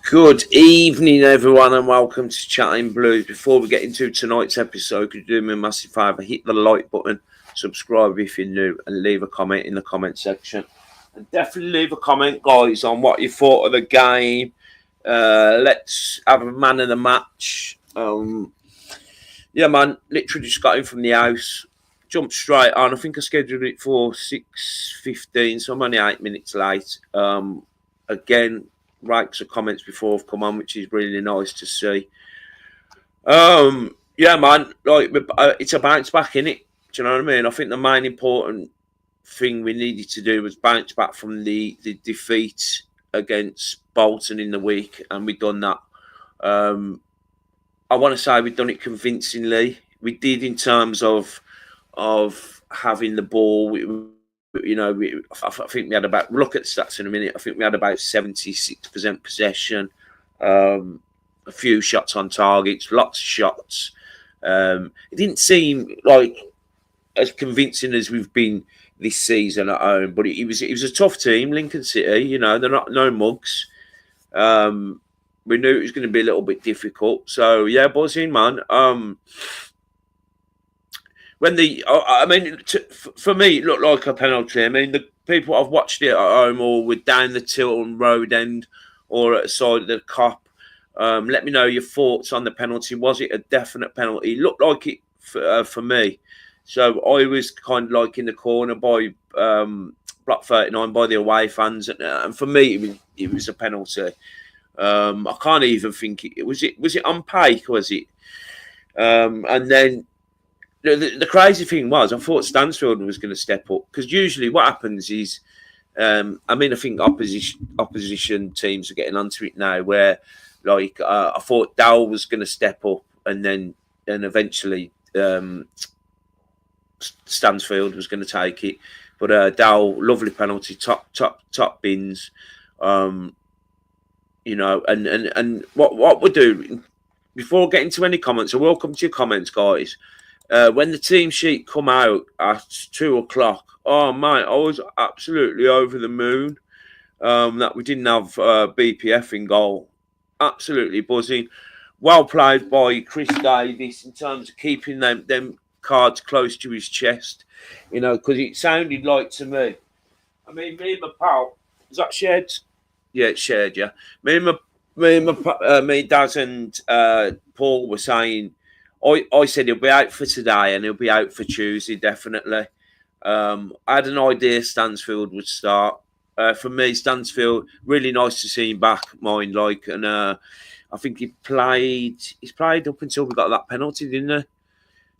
Good evening, everyone, and welcome to Chatting Blues. Before we get into tonight's episode, could you do me a massive favour? Hit the like button, subscribe if you're new, and leave a comment in the comment section. And definitely leave a comment, guys, on what you thought of the game. Let's have a man of the match. Yeah, man, literally just got in from the house, jumped straight on. I think I scheduled it for 6:15, so I'm only 8 minutes late. Again, likes or comments before I've come on, which is really nice to see. Yeah, man, like it's a bounce back, innit? Do you know what I mean? I think the main important thing we needed to do was bounce back from the defeat against Bolton in the week, and we've done that. I want to say we've done it convincingly. We did in terms of having the ball. I think we had about, look at the stats in a minute, I think we had about 76% possession, a few shots on targets, lots of shots. It didn't seem like as convincing as we've been this season at home, but it was a tough team, Lincoln City. They're not no mugs. We knew it was going to be a little bit difficult. So yeah, buzzing, man. For me, it looked like a penalty. I mean, the people I've watched it at home or were down the Tilton Road end or at the side of the Cop. Let me know your thoughts on the penalty. Was it a definite penalty? It looked like it for me. So I was kind of like in the corner by Block 39 by the away fans, and for me, it was a penalty. I can't even think it was on Pike, was it? And then. The crazy thing was, I thought Stansfield was going to step up, because usually what happens is, I think opposition teams are getting onto it now, where like I thought Dowell was going to step up, and eventually Stansfield was going to take it, but Dowell, lovely penalty, top bins, and what we're doing before getting to any comments. So welcome to your comments, guys. When the team sheet come out at 2:00, oh mate, I was absolutely over the moon that we didn't have BPF in goal. Absolutely buzzing. Well played by Chris Davis in terms of keeping them cards close to his chest. Because it sounded like to me. I mean, me and my pal, is that shared? Yeah, it's shared. Yeah, me, Daz, and Paul were saying. I said he'll be out for today and he'll be out for Tuesday, definitely. I had an idea Stansfield would start. For me, Stansfield, really nice to see him back, and I think he's played up until we got that penalty, didn't he?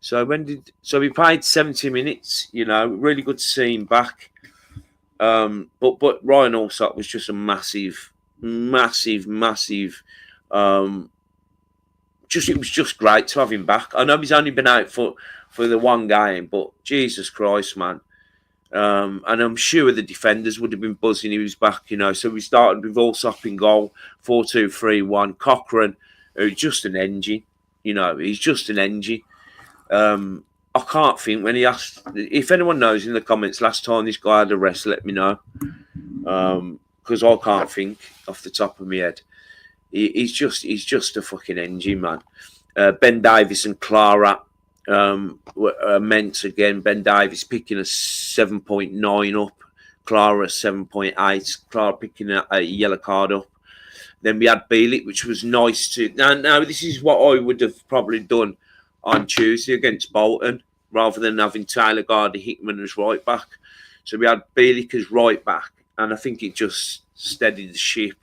So he played 70 minutes, really good to see him back. But Ryan Allsop was just a massive it was just great to have him back. I know he's only been out for the one game, but Jesus Christ, man. And I'm sure the defenders would have been buzzing he was back, So we started with Allsop in goal, 4-2-3-1. Cochrane, who's just an engine, he's just an engine. I can't think when he asked, if anyone knows in the comments last time this guy had a rest, let me know. Because I can't think off the top of my head. He's just a fucking engine, man. Ben Davis and Clara were immense again. Ben Davis picking a 7.9 up, Clara 7.8. Clara picking a yellow card up. Then we had Bielik, which was nice to. Now this is what I would have probably done on Tuesday against Bolton, rather than having Tyler Gardy Hickman as right back. So we had Bielik as right back, and I think it just steadied the ship.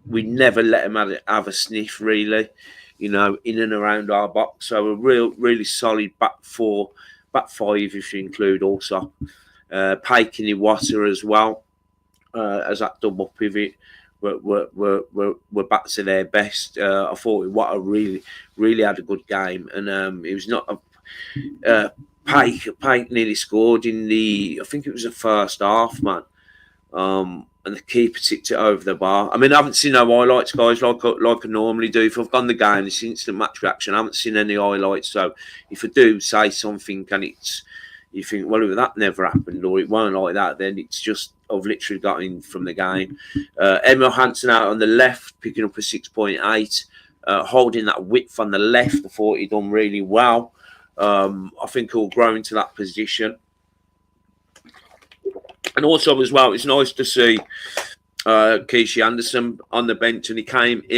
We never let him have a sniff, really, in and around our box. So a really solid back five, if you include also Pike and Iwata as well, as that double pivot. Were back to their best. I thought Iwata really had a good game, and it was not Pike nearly scored in I think it was the first half, man. And the keeper tipped it over the bar. I mean, I haven't seen no highlights, guys, like I normally do. If I've gone the game, it's instant match reaction. I haven't seen any highlights. So if I do say something and it's, you think, well, if that never happened or it weren't like that, then it's just I've literally got in from the game. Emil Hansen out on the left, picking up a 6.8, holding that width on the left. I thought he'd done really well. I think he'll grow into that position. And also as well, it's nice to see Keishi Anderson on the bench, and he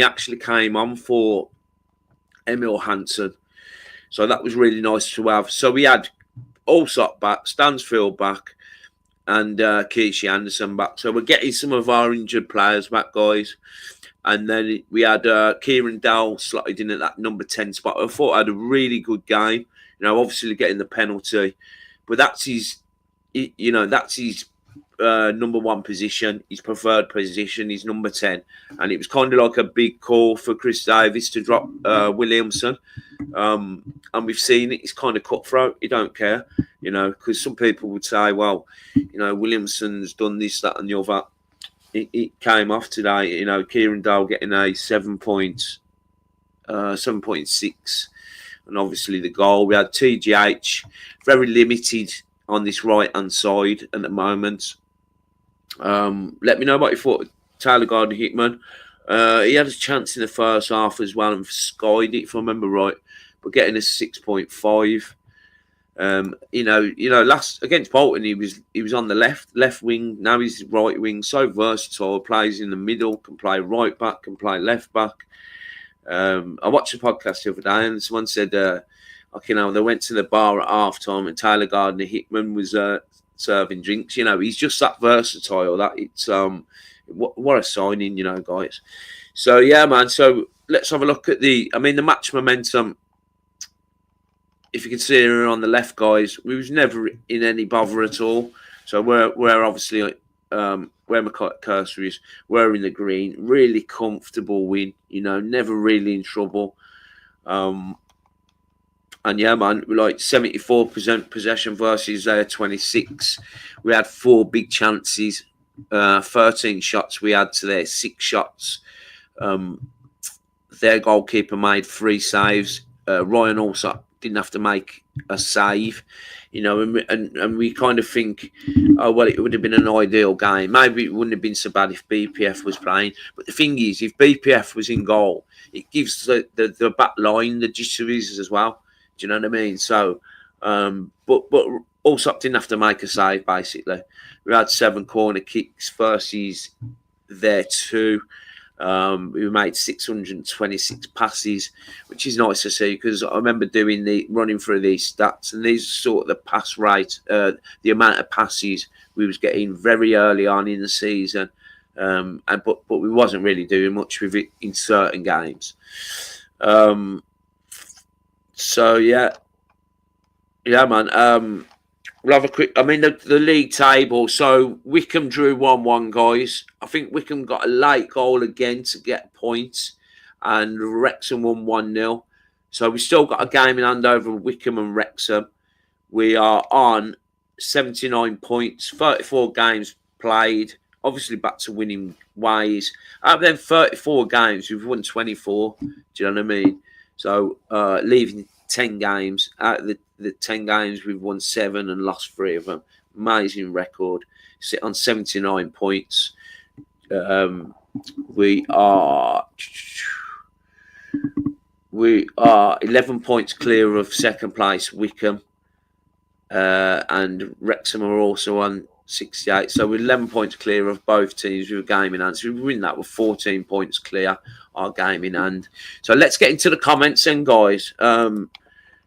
actually came on for Emil Hansen. So that was really nice to have. So we had Allsop back, Stansfield back, and Keishi Anderson back. So we're getting some of our injured players back, guys. And then we had Kieran Dowell slotted in at that number 10 spot. I thought I had a really good game. Obviously getting the penalty, but that's his number one position, his preferred position, his number 10. And it was kind of like a big call for Chris Davis to drop Williamson. And we've seen it. It's kind of cutthroat. You don't care, because some people would say, well, Williamson's done this, that, and the other. It came off today. Kieran Dowell getting a 7.6. And obviously the goal. We had TGH, very limited on this right-hand side at the moment. Let me know what you thought. Taylor Gardner-Hickman. He had a chance in the first half as well and skied it, if I remember right. But getting a 6.5. Last against Bolton, he was on the left wing. Now he's right wing. So versatile. Plays in the middle. Can play right back. Can play left back. I watched a podcast the other day, and someone said, they went to the bar at half time, and Taylor Gardner-Hickman was serving drinks. He's just that versatile. That it's what a signing, guys. So yeah, man. So let's have a look at the match momentum. If you can see here on the left, guys, we was never in any bother at all. So we're obviously where my cursor is, we're in the green. Really comfortable win, never really in trouble. And yeah, man, we're like 74% possession versus 26. We had 4 big chances, 13 shots we had to their 6 shots. Their goalkeeper made 3 saves. Ryan also didn't have to make a save, and we kind of think, oh, well, it would have been an ideal game. Maybe it wouldn't have been so bad if BPF was playing. But the thing is, if BPF was in goal, it gives the back line the jitteries as well. Do you know what I mean? So, but Allsop didn't have to make a save, basically. We had 7 corner kicks versus their 2. We made 626 passes, which is nice to see, because I remember running through these stats, and these are sort of the pass rate, the amount of passes we was getting very early on in the season, but we wasn't really doing much with it in certain games. So yeah, man. We'll have a quick. The league table. So Wickham drew 1-1, guys. I think Wickham got a late goal again to get points, and Wrexham won 1-0. So we still got a game in hand over Wickham and Wrexham. We are on 79 points, 34 games played. Obviously back to winning ways. Out of them 34 games, we've won 24. Do you know what I mean? So leaving 10 games. Out of the 10 games, we've won 7 and lost 3 of them. Amazing record. Sit on 79 points. We are 11 points clear of second place, Wickham. And Wrexham are also on 68. So we're 11 points clear of both teams with a game in hand. So we win that with 14 points clear, our game in hand. So let's get into the comments then, guys.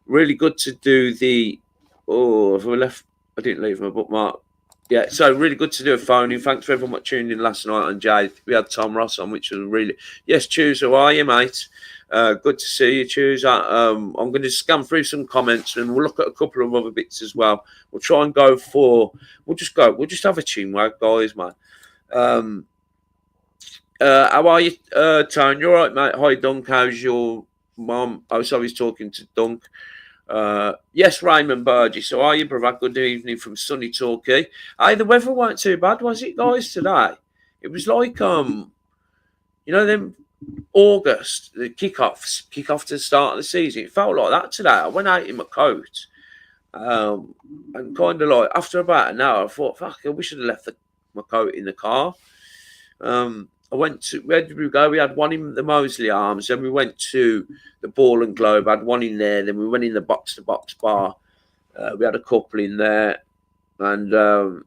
Really good to do the... Oh, if I left... I didn't leave my bookmark. Yeah, so really good to do a phone-in. Thanks for everyone tuning in last night on Jade. We had Tom Ross on, which was really... Yes, Choose, how are you, mate? Good to see you, Choose. I'm going to scan through some comments, and we'll look at a couple of other bits as well. We'll try and go for... We'll just have a chinwag, guys, man. How are you, Tone? You all right, mate? Hi, Dunk. How's your mum? I was always talking to Dunk. Yes, Raymond Burgess. How are you, brother? Good evening from sunny Torquay. Hey, the weather weren't too bad, was it, guys, today? It was like, them August, the kick off to the start of the season. It felt like that today. I went out in my coat And kind of like after about an hour, I thought, fuck, we should have left my coat in the car. I went to, where did we go? We had one in the Mosley Arms, then we went to the Ball and Globe, had one in there, then we went in the box to box bar. We had a couple in there, and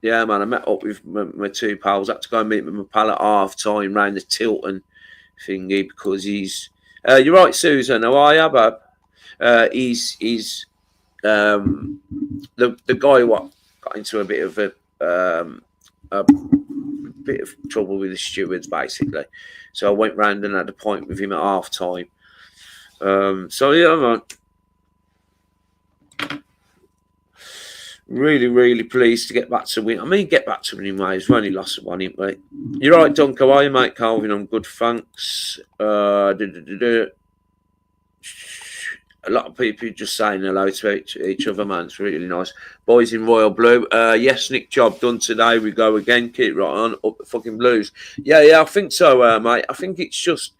yeah, man, I met up with my two pals. I had to go and meet with my pal at half time round the Tilton thingy because he's. You're right, Susan. How are you, bub? He's the guy what got into a bit of a bit of trouble with the stewards basically. So I went round and had a pint with him at half time. So yeah, man. Really, really pleased to get back to win. I mean, get back to winning ways. We've only lost one, ain't we? You're right, Dunk. How are you, mate? Calvin, I'm good, thanks. A lot of people just saying hello to each other, man. It's really nice. Boys in Royal Blue. Yes, Nick, job done today. We go again. Keep right on. Up the fucking Blues. Yeah, I think so, mate. I think it's just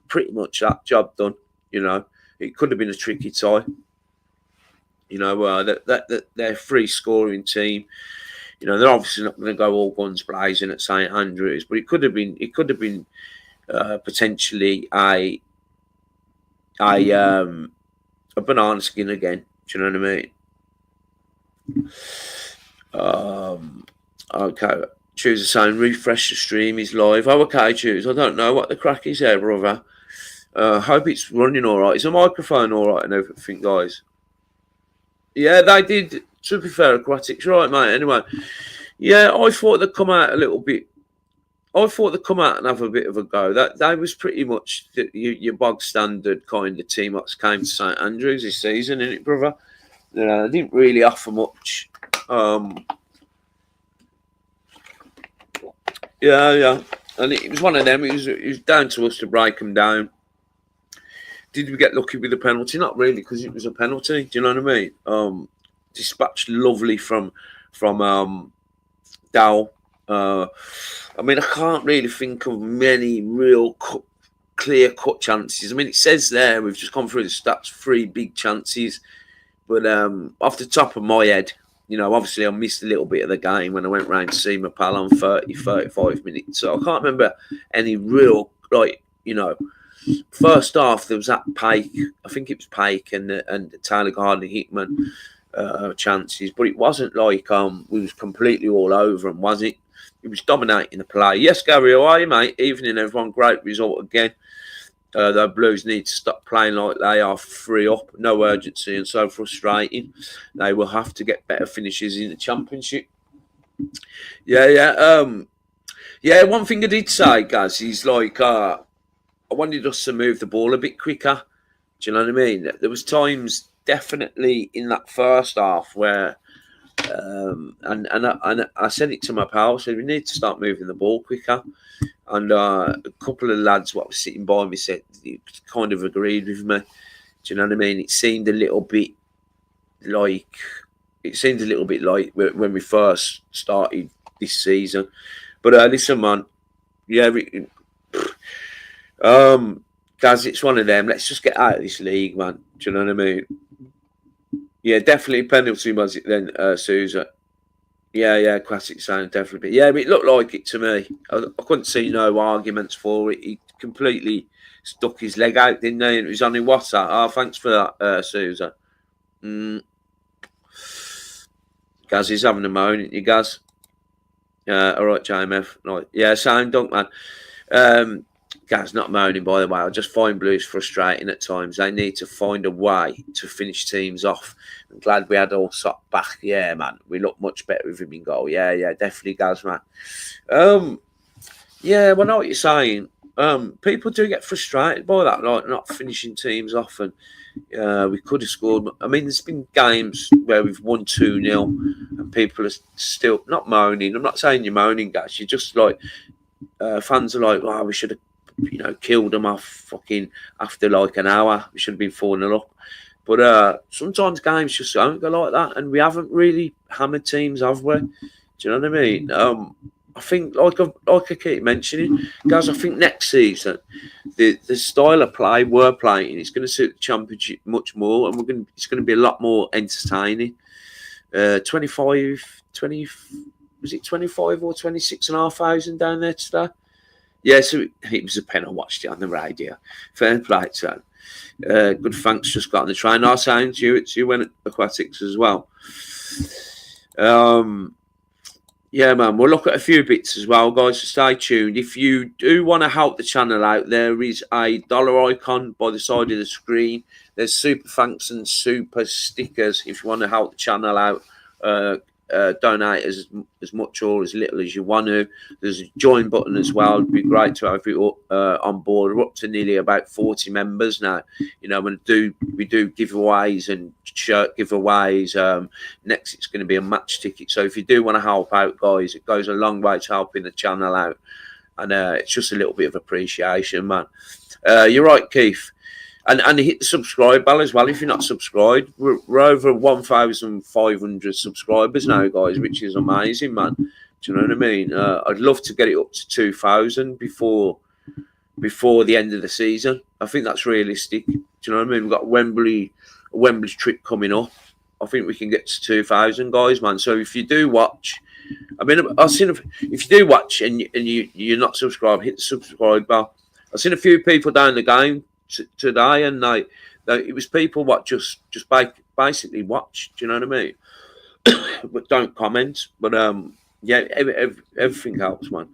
pretty much that job done. You know, it could have been a tricky tie. You know, they're a free scoring team. You know, they're obviously not going to go all guns blazing at St Andrews, but it could have been potentially a banana skin again. Do you know what I mean? Okay. Choose the same. Refresh the stream. He's live. Oh, okay, choose. I don't know what the crack is there, brother. Hope it's running all right. Is the microphone all right and everything, guys? Yeah, they did. To be fair, Aquatics, right, mate. Anyway, yeah, I thought they'd come out a little bit. I thought they'd come out and have a bit of a go. That was pretty much your bog standard kind of team that came to St Andrews this season, isn't it, brother? You know, they didn't really offer much. Yeah, and it was one of them. It was down to us to break them down. Did we get lucky with the penalty? Not really, because it was a penalty. Do you know what I mean? Dispatched lovely from Dow. I mean, I can't really think of many real clear-cut chances. I mean, it says there, we've just gone through the stats, 3 big chances. But off the top of my head, you know, obviously I missed a little bit of the game when I went round to see my pal on 35 minutes. So I can't remember any real, like, you know, first half there was that Pake, I think it was Pake and Taylor Gardner-Hickman chances, but it wasn't like we was completely all over them, was it? It was dominating the play. Yes, Gary, how are you, mate? Evening, everyone. Great result again. The Blues need to stop playing like they are 3 up, no urgency, and so frustrating. They will have to get better finishes in the championship. Yeah. One thing I did say, guys, is like I wanted us to move the ball a bit quicker. Do you know what I mean? There was times definitely in that first half where, and I said it to my pal. I said we need to start moving the ball quicker. And a couple of lads what was sitting by me said kind of agreed with me. Do you know what I mean? It seemed a little bit like when we first started this season. But listen, man, yeah, guys, it's one of them. Let's just get out of this league, man. Do you know what I mean? Yeah, definitely penalty, was it then, Susan? Yeah, classic sound, definitely. Yeah, but it looked like it to me. I couldn't see no arguments for it. He completely stuck his leg out, didn't he? And it was only WhatsApp. Oh, thanks for that, Susan. Gaz, he's having a moan, isn't you, Gaz? All right, JMF. Right. Yeah, sound dunk, man. Gaz, not moaning, by the way. I just find Blues frustrating at times. They need to find a way to finish teams off. I'm glad we had Allsop back. Yeah, man. We look much better with him in goal. Yeah, definitely, Gaz, man. Yeah, well, I know what you're saying. People do get frustrated by that, like not finishing teams off. And we could have scored. I mean, there's been games where we've won 2-0 and people are still not moaning. I'm not saying you're moaning, guys. You're just like, fans are like, wow, we should have, killed them off fucking after like an hour. We should have been 4-0 up. But sometimes games just don't go like that, and we haven't really hammered teams, have we? Do you know what I mean? I I think, like I keep mentioning, guys, I think next season the style of play we're playing is going to suit the Championship much more, and it's going to be a lot more entertaining. 20, was it 25 or 26,500 down there today? Yeah, so it was a pen. I watched it on the radio. Fair play to good thanks, just got on the train. I signed you. You went at Aquatics as well. Yeah, man, we'll look at a few bits as well, guys, so stay tuned. If you do want to help the channel out, there is a dollar icon by the side of the screen. There's super thanks and super stickers if you want to help the channel out. Donate as much or as little as you want to. There's a join button as well. It'd be great to have you on board. We're up to nearly about 40 members now. You know, we do giveaways and shirt giveaways. Next, it's going to be a match ticket. So if you do want to help out, guys, it goes a long way to helping the channel out, and it's just a little bit of appreciation, man. You're right, Keith. And hit the subscribe bell as well if you're not subscribed. We're over 1,500 subscribers now, guys, which is amazing, man. Do you know what I mean? I'd love to get it up to 2,000 before the end of the season. I think that's realistic. Do you know what I mean? We've got Wembley trip coming up. I think we can get to 2,000, guys, man. So if you do watch, I mean, if you do watch and you're not subscribed, hit the subscribe bell. I've seen a few people down the game today, and it was people what just basically watch. Do you know what I mean? But don't comment. But yeah, everything helps, man.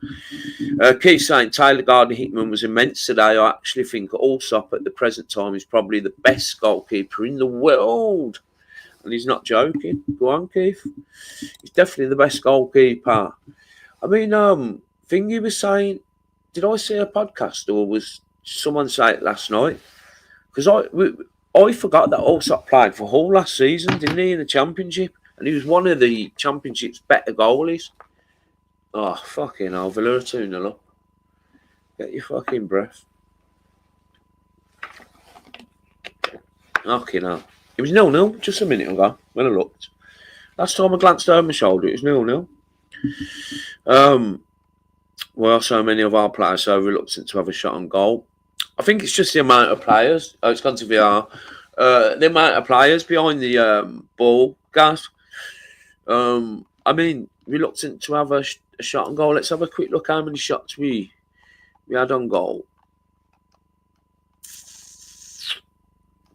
Keith saying Taylor Gardner-Hickman was immense today. I actually think Allsop at the present time is probably the best goalkeeper in the world, and he's not joking. Go on, Keith. He's definitely the best goalkeeper. I mean, Thingy was saying, did I see a podcast or was someone say it last night? Because I forgot that Allsop played for Hull last season, didn't he, in the Championship? And he was one of the Championship's better goalies. Oh, fucking hell, Villa 2-0 up. Get your fucking breath. Fucking hell. It was 0-0 just a minute ago when I looked. Last time I glanced over my shoulder, it was 0-0. Well, so many of our players so reluctant to have a shot on goal. I think it's just the amount of players. Oh, it's gone to VR. The amount of players behind the ball, guys. I mean, reluctant to have a shot on goal. Let's have a quick look how many shots we had on goal.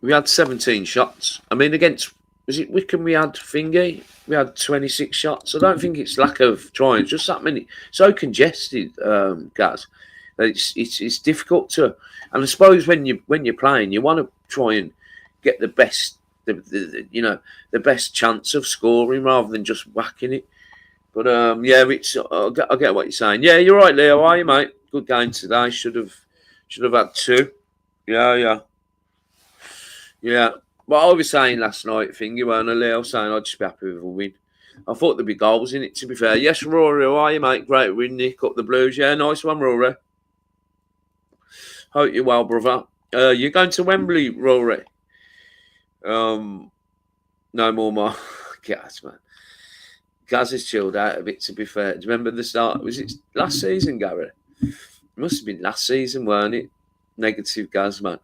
We had 17 shots. I mean, against, was it Wickham we had Thingy? We had 26 shots. I don't think it's lack of trying. Just that many. So congested, guys. It's difficult to. And I suppose when you're playing, you want to try and get the best, the best chance of scoring rather than just whacking it. But yeah, I get what you're saying. Yeah, you're right, Leo. Are you, mate? Good game today. Should have had two. Yeah. But I was saying last night, Thingy, weren't I, Leo? Saying I'd just be happy with a win. I thought there'd be goals in it, to be fair. Yes, Rory, how are you, mate? Great win, Nick, up the Blues. Yeah, nice one, Rory. Hope you're well, brother. You're going to Wembley, Rory? No more, Mark. Gaz, man. Gaz has chilled out a bit, to be fair. Do you remember the start? Was it last season, Gary? It must have been last season, weren't it? Negative Gaz, man.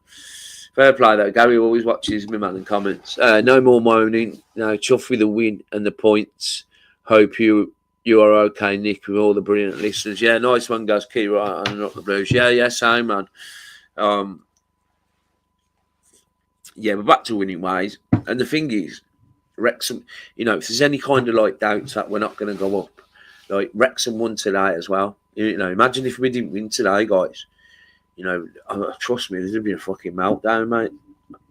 Fair play, though. Gary always watches me, man, and comments. No more moaning. No, chuff with the win and the points. Hope you are okay, Nick, with all the brilliant listeners. Yeah, nice one, guys. Keep right on and up the Blues. Yeah, same, man. Yeah, we're back to winning ways. And the thing is, Wrexham, if there's any kind of like doubts that we're not going to go up, like Wrexham won today as well. Imagine if we didn't win today, guys. Trust me, there's going to be a fucking meltdown, mate.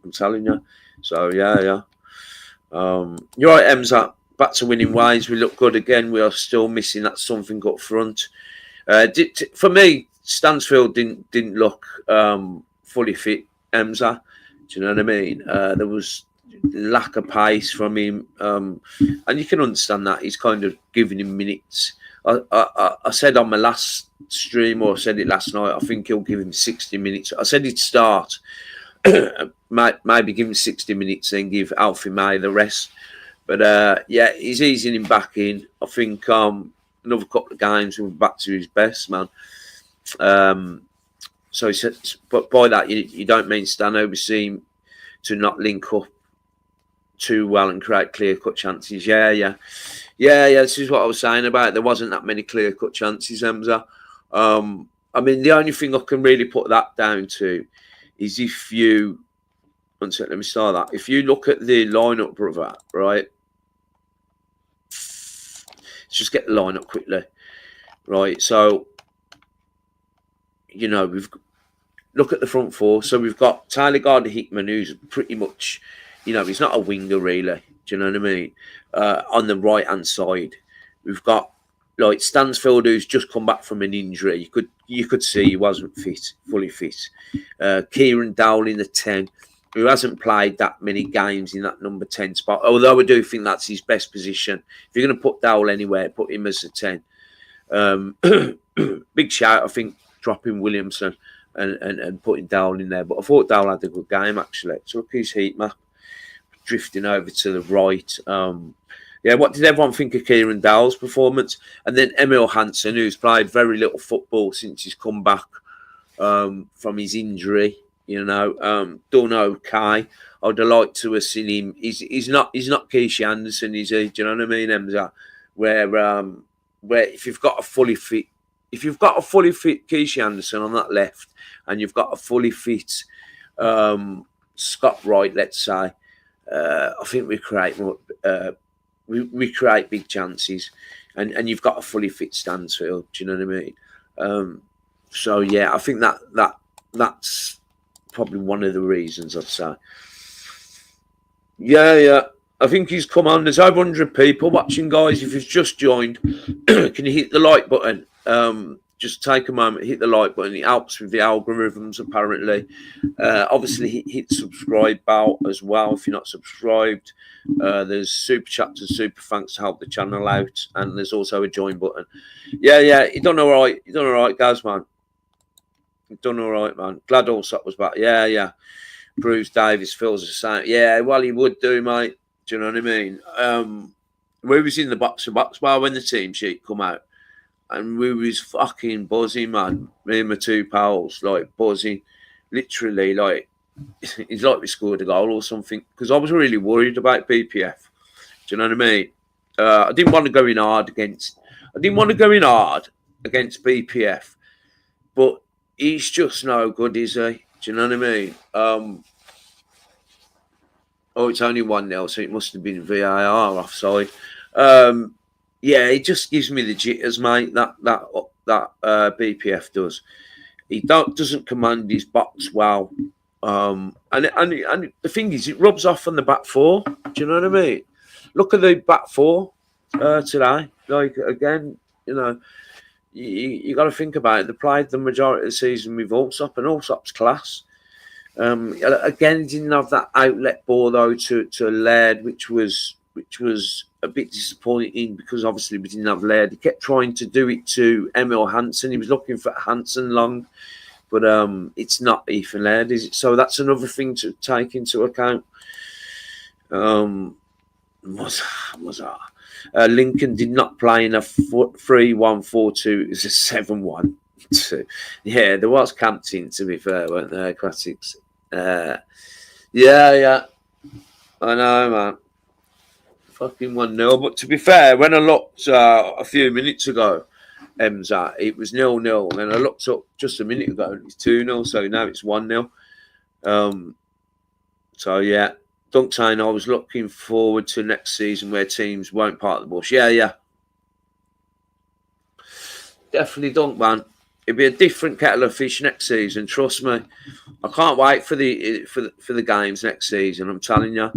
I'm telling you. So, yeah. You're right, Emza. Back to winning ways. We look good again. We are still missing that something up front. For me, Stansfield didn't look fully fit, Emza. Do you know what I mean? There was lack of pace from him. And you can understand that. He's kind of giving him minutes. I said on my last stream, or I said it last night, I think he'll give him 60 minutes. I said he'd start, maybe give him 60 minutes, then give Alfie May the rest. But yeah, he's easing him back in. I think another couple of games and we're back to his best, man. So he said, but by that you don't mean Stano seem to not link up too well and create clear-cut chances. Yeah. This is what I was saying about it. There wasn't that many clear-cut chances, Emza. I mean, the only thing I can really put that down to is if you. One second, let me start that. If you look at the lineup, brother, right? Let's just get the lineup quickly, right? So, you know, look at the front four. So we've got Tyler Gardner-Hickman, who's pretty much, you know, he's not a winger really. Do you know what I mean? On the right hand side, we've got like Stansfield, who's just come back from an injury. You could see he wasn't fully fit. Kieran Dowell in the 10, who hasn't played that many games in that number 10 spot. Although I do think that's his best position. If you're going to put Dowell anywhere, put him as a 10. Big shout, I think, dropping Williamson and putting Dowell in there. But I thought Dowell had a good game, actually. So look at his heat map. Drifting over to the right. What did everyone think of Kieran Dowell's performance? And then Emil Hansen, who's played very little football since he's come back from his injury. You know, done okay. I would have liked to have seen him. He's not Keisha Anderson, is he? Do you know what I mean, Emza? Where if you've got a fully fit Keisha Anderson on that left, and you've got a fully fit Scott Wright, let's say, I think we create more. We create big chances, and you've got a fully fit Stansfield. Do you know what I mean? So yeah, I think that's probably one of the reasons, I'd say. Yeah. I think he's come on. There's over 100 people watching, guys. If you've just joined, can you hit the like button? Just take a moment, hit the like button. It helps with the algorithms, apparently. Obviously, hit the subscribe bell as well if you're not subscribed. There's super chats and super thanks to help the channel out, and there's also a join button. Yeah, you done all right. You done all right, guys, man. You done all right, man. Glad Allsop was back. Yeah. Bruce Davis feels the same. Yeah, well, he would do, mate. Do you know what I mean? We was in the box-to-box bar when the team sheet come out. And we was fucking buzzing, man. Me and my two pals, like, buzzing. Literally, like, it's like we scored a goal or something. Because I was really worried about BPF. Do you know what I mean? I didn't want to go in hard against BPF. But he's just no good, is he? Do you know what I mean? It's only 1-0, so it must have been VAR offside. Yeah, it just gives me the jitters, mate. That BPF does. He doesn't command his box well, and the thing is, it rubs off on the back four. Do you know what I mean? Look at the back four today. Like again, you know, you got to think about it. They played the majority of the season with Allsop, and Allsop's class. Again, he didn't have that outlet ball though to Laird, which was a bit disappointing because obviously we didn't have Laird. He kept trying to do it to Emil Hansen. He was looking for Hansen long, but it's not Ethan Laird, is it? So that's another thing to take into account. Lincoln did not play in a 3-1-4-2. It was a 7-1-2. Yeah, there was Campton, to be fair, weren't there? Classics. Yeah. I know, man. Fucking 1-0. But to be fair, when I looked a few minutes ago, Emza, it was 0-0. And I looked up just a minute ago, and it's 2-0. So now it's 1-0. So yeah, Dunk saying I was looking forward to next season where teams won't part the bush. Yeah. Definitely, Dunk, man. It'll be a different kettle of fish next season. Trust me. I can't wait for the games next season. I'm telling you.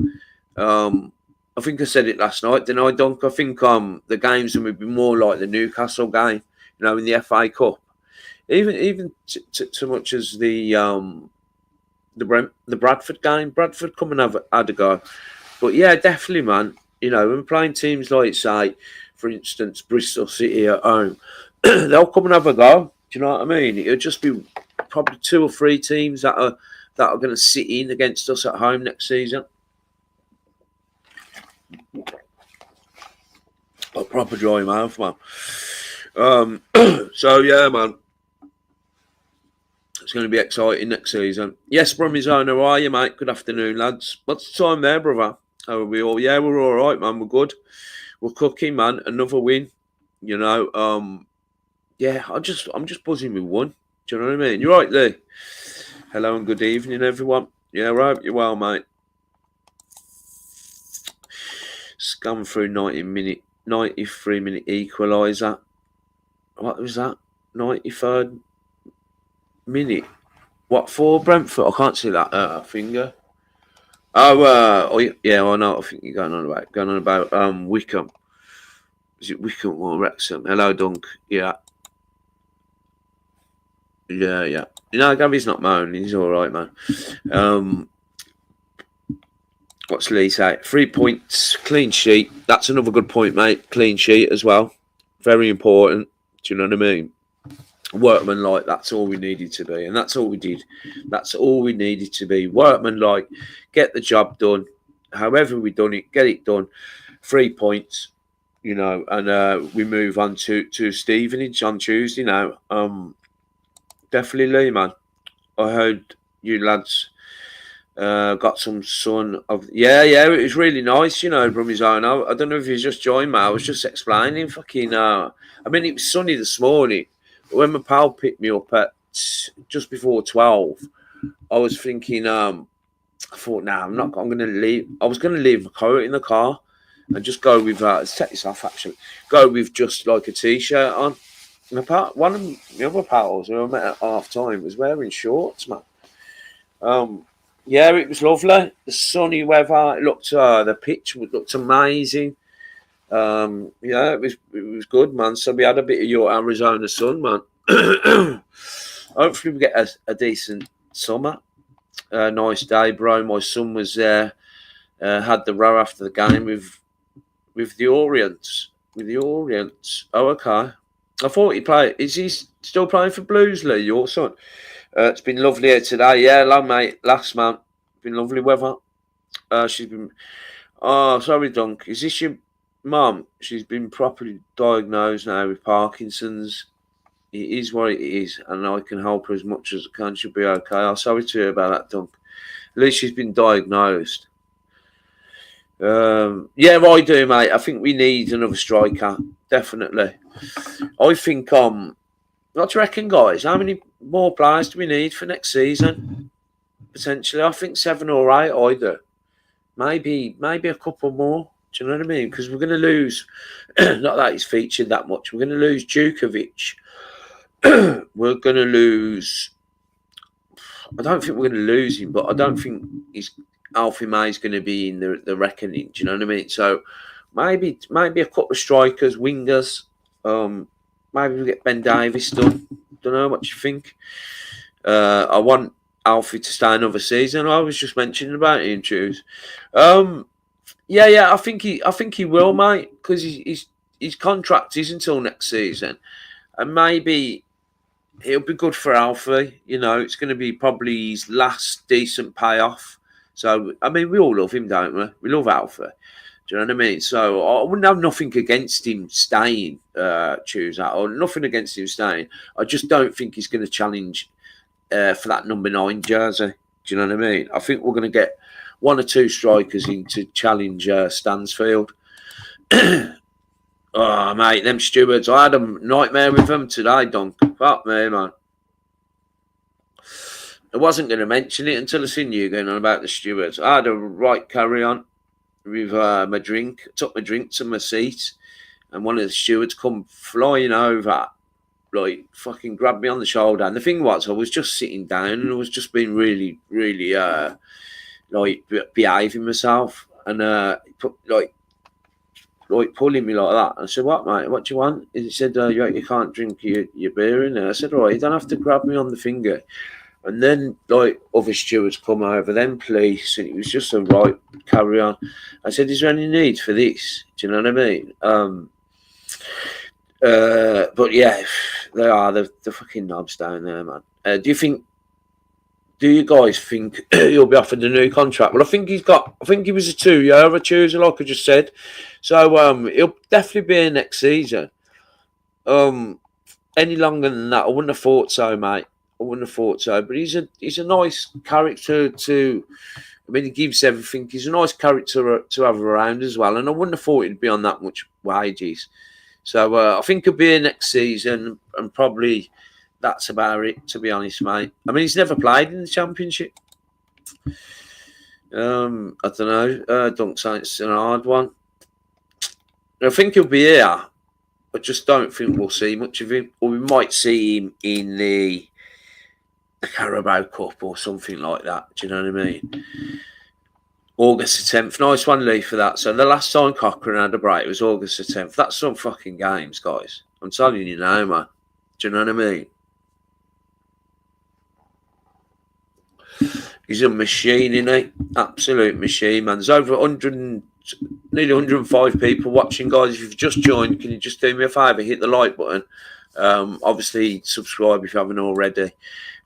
I think I said it last night, didn't I, Dunk? I think the games will be more like the Newcastle game, you know, in the FA Cup. Even too much as the Bradford game. Bradford come and had a go. But yeah, definitely, man. You know, when playing teams like, say, for instance, Bristol City at home, they'll come and have a go. Do you know what I mean? It'll just be probably 2 or 3 teams that are going to sit in against us at home next season. A proper dry mouth, man. So yeah, man, it's going to be exciting next season. Yes, Brummy's owner, how are you, mate? Good afternoon, lads. What's the time there, brother? How are we all? Yeah, we're all right, man. We're good. We're cooking, man. Another win. You know, yeah, I'm just buzzing with one. Do you know what I mean? You're right, Lee. Hello and good evening, everyone. Yeah, right. You're well, mate. Scum through 93-minute equaliser. What was that? 93rd minute. What for Brentford? I can't see that finger. Oh yeah, I know. I think you're going on about Wickham. Is it Wickham or Wrexham? Hello, Dunk. Yeah. You know, Gary's not moaning. He's all right, man. What's Lee say? 3 points, clean sheet. That's another good point, mate. Clean sheet as well. Very important. Do you know what I mean? Workman-like, that's all we needed to be. And that's all we did. That's all we needed to be. Workman-like, get the job done. However we done it, get it done. 3 points, you know, and we move on to Stevenage on Tuesday now. Definitely, Lee, man. I heard you lads got some sun of... Yeah, it was really nice, you know, from his own. I don't know if you just joined me. I was just explaining fucking... I mean, it was sunny this morning. When my pal picked me up at just before 12, I was thinking, I thought, I'm going to leave. I was going to leave my coat in the car and just go with, let's take this off actually, go with just like a t-shirt on. And one of the other pals who I met at half time was wearing shorts, man. Yeah, it was lovely. The sunny weather, it looked, the pitch looked amazing. Yeah, it was good, man. So we had a bit of your Arizona sun, man. Hopefully we get a decent summer. Nice day, bro. My son was there. Had the row after the game with the Orients. Oh, okay. I thought he played. Is he still playing for Blues, Lee, your son? It's been lovely here today. Yeah, long, mate. Last, man. Been lovely weather. She's been... Oh, sorry, Dunk. Is this your mum? She's been properly diagnosed now with Parkinson's. It is what it is, and I can help her as much as I can. She'll be okay. I'm sorry to hear about that, Dunk. At least she's been diagnosed. Yeah, I do, mate. I think we need another striker. Definitely. I think, what do you reckon, guys? How many more players do we need for next season? Potentially, I think 7 or 8 either. Maybe a couple more. Do you know what I mean? Because we're going to lose, not that he's featured that much, we're going to lose Djukovic. We're going to lose, I don't think we're going to lose him, but I don't think Alfie May's going to be in the reckoning. Do you know what I mean? So maybe a couple of strikers, wingers. Maybe we'll get Ben Davies done. Don't know what you think. I want Alfie to stay another season. I was just mentioning about him, Choose. Yeah. I think he will, mate, because his contract is until next season, and maybe it'll be good for Alfie. You know, it's going to be probably his last decent payoff. So I mean, we all love him, don't we? We love Alfie. Do you know what I mean? So I wouldn't have nothing against him staying, choose that, or nothing against him staying. I just don't think he's going to challenge for that number 9 jersey. Do you know what I mean? I think we're going to get 1 or 2 strikers in to challenge Stansfield. Oh, mate, them stewards. I had a nightmare with them today, Dunk. Fuck me, man. I wasn't going to mention it until I seen you going on about the stewards. I had a right carry on with my drink. Took my drink to my seat, and one of the stewards come flying over, like fucking grabbed me on the shoulder. And the thing was, I was just sitting down and I was just being really, really like behaving myself, and like pulling me like that. I said, "What, mate? What do you want?" He said, "You can't drink your beer in there." I said, "All right, you don't have to grab me on the finger." And then, like, other stewards come over, then police, and it was just a right carry on. I said, "Is there any need for this?" Do you know what I mean? But yeah, they are the fucking knobs down there, man. Do you guys think he'll be offered a new contract? Well, I think he was a 2-year chooser, like I just said. So he'll definitely be in next season. any longer than that. I wouldn't have thought so, mate. I wouldn't have thought so. But he's a nice character to. I mean, he gives everything. He's a nice character to have around as well. And I wouldn't have thought he'd be on that much wages. So I think he'll be here next season, and probably that's about it, to be honest, mate. I mean, he's never played in the Championship. I don't know. I don't say it's an hard one. I think he'll be here. I just don't think we'll see much of him. Or we might see him in the Carabao Cup or something like that. Do you know what I mean? August the 10th. Nice one, Lee, for that. So the last time Cochrane had a break was August the 10th. That's some fucking games, guys. I'm telling you now, man. Do you know what I mean? He's a machine, isn't he? Absolute machine, man. There's over 100, nearly 105 people watching, guys. If you've just joined, can you just do me a favour? Hit the like button. Obviously, subscribe if you haven't already.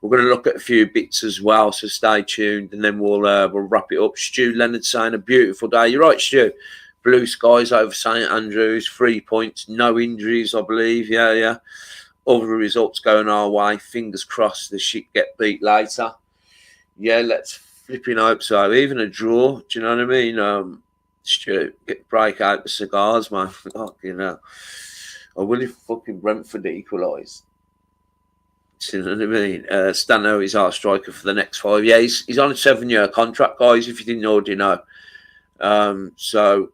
We're going to look at a few bits as well, so stay tuned, and then we'll wrap it up. Stu Leonard saying a beautiful day. You're right, Stu. Blue skies over St Andrews, 3 points, no injuries, I believe. Yeah. Other results going our way. Fingers crossed the shit get beat later. Yeah, let's flipping hope so. Even a draw, do you know what I mean? Stu, break out the cigars, man. Fucking hell. I will if fucking Brentford equalise. You know what I mean? Stano is our striker for the next 5 years. He's on a 7-year contract, guys, if you didn't already know. So,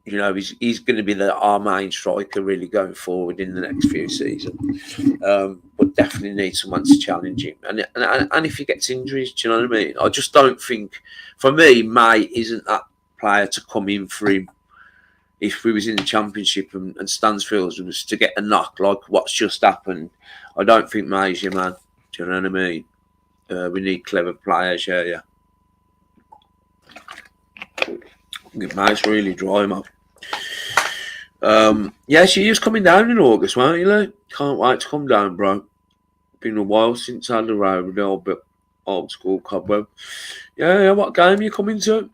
you know, he's going to be our main striker really going forward in the next few seasons. But definitely need someone to challenge him. And if he gets injuries, do you know what I mean? I just don't think, for me, May isn't that player to come in for him. If we was in the Championship and Stansfield was to get a knock like what's just happened, I don't think May's your man. Do you know what I mean? We need clever players, yeah. May's really dry, man. Yeah, she is coming down in August, won't you, Lee? Can't wait to come down, bro. Been a while since I had a ride with the old school cobweb. Yeah, what game are you coming to?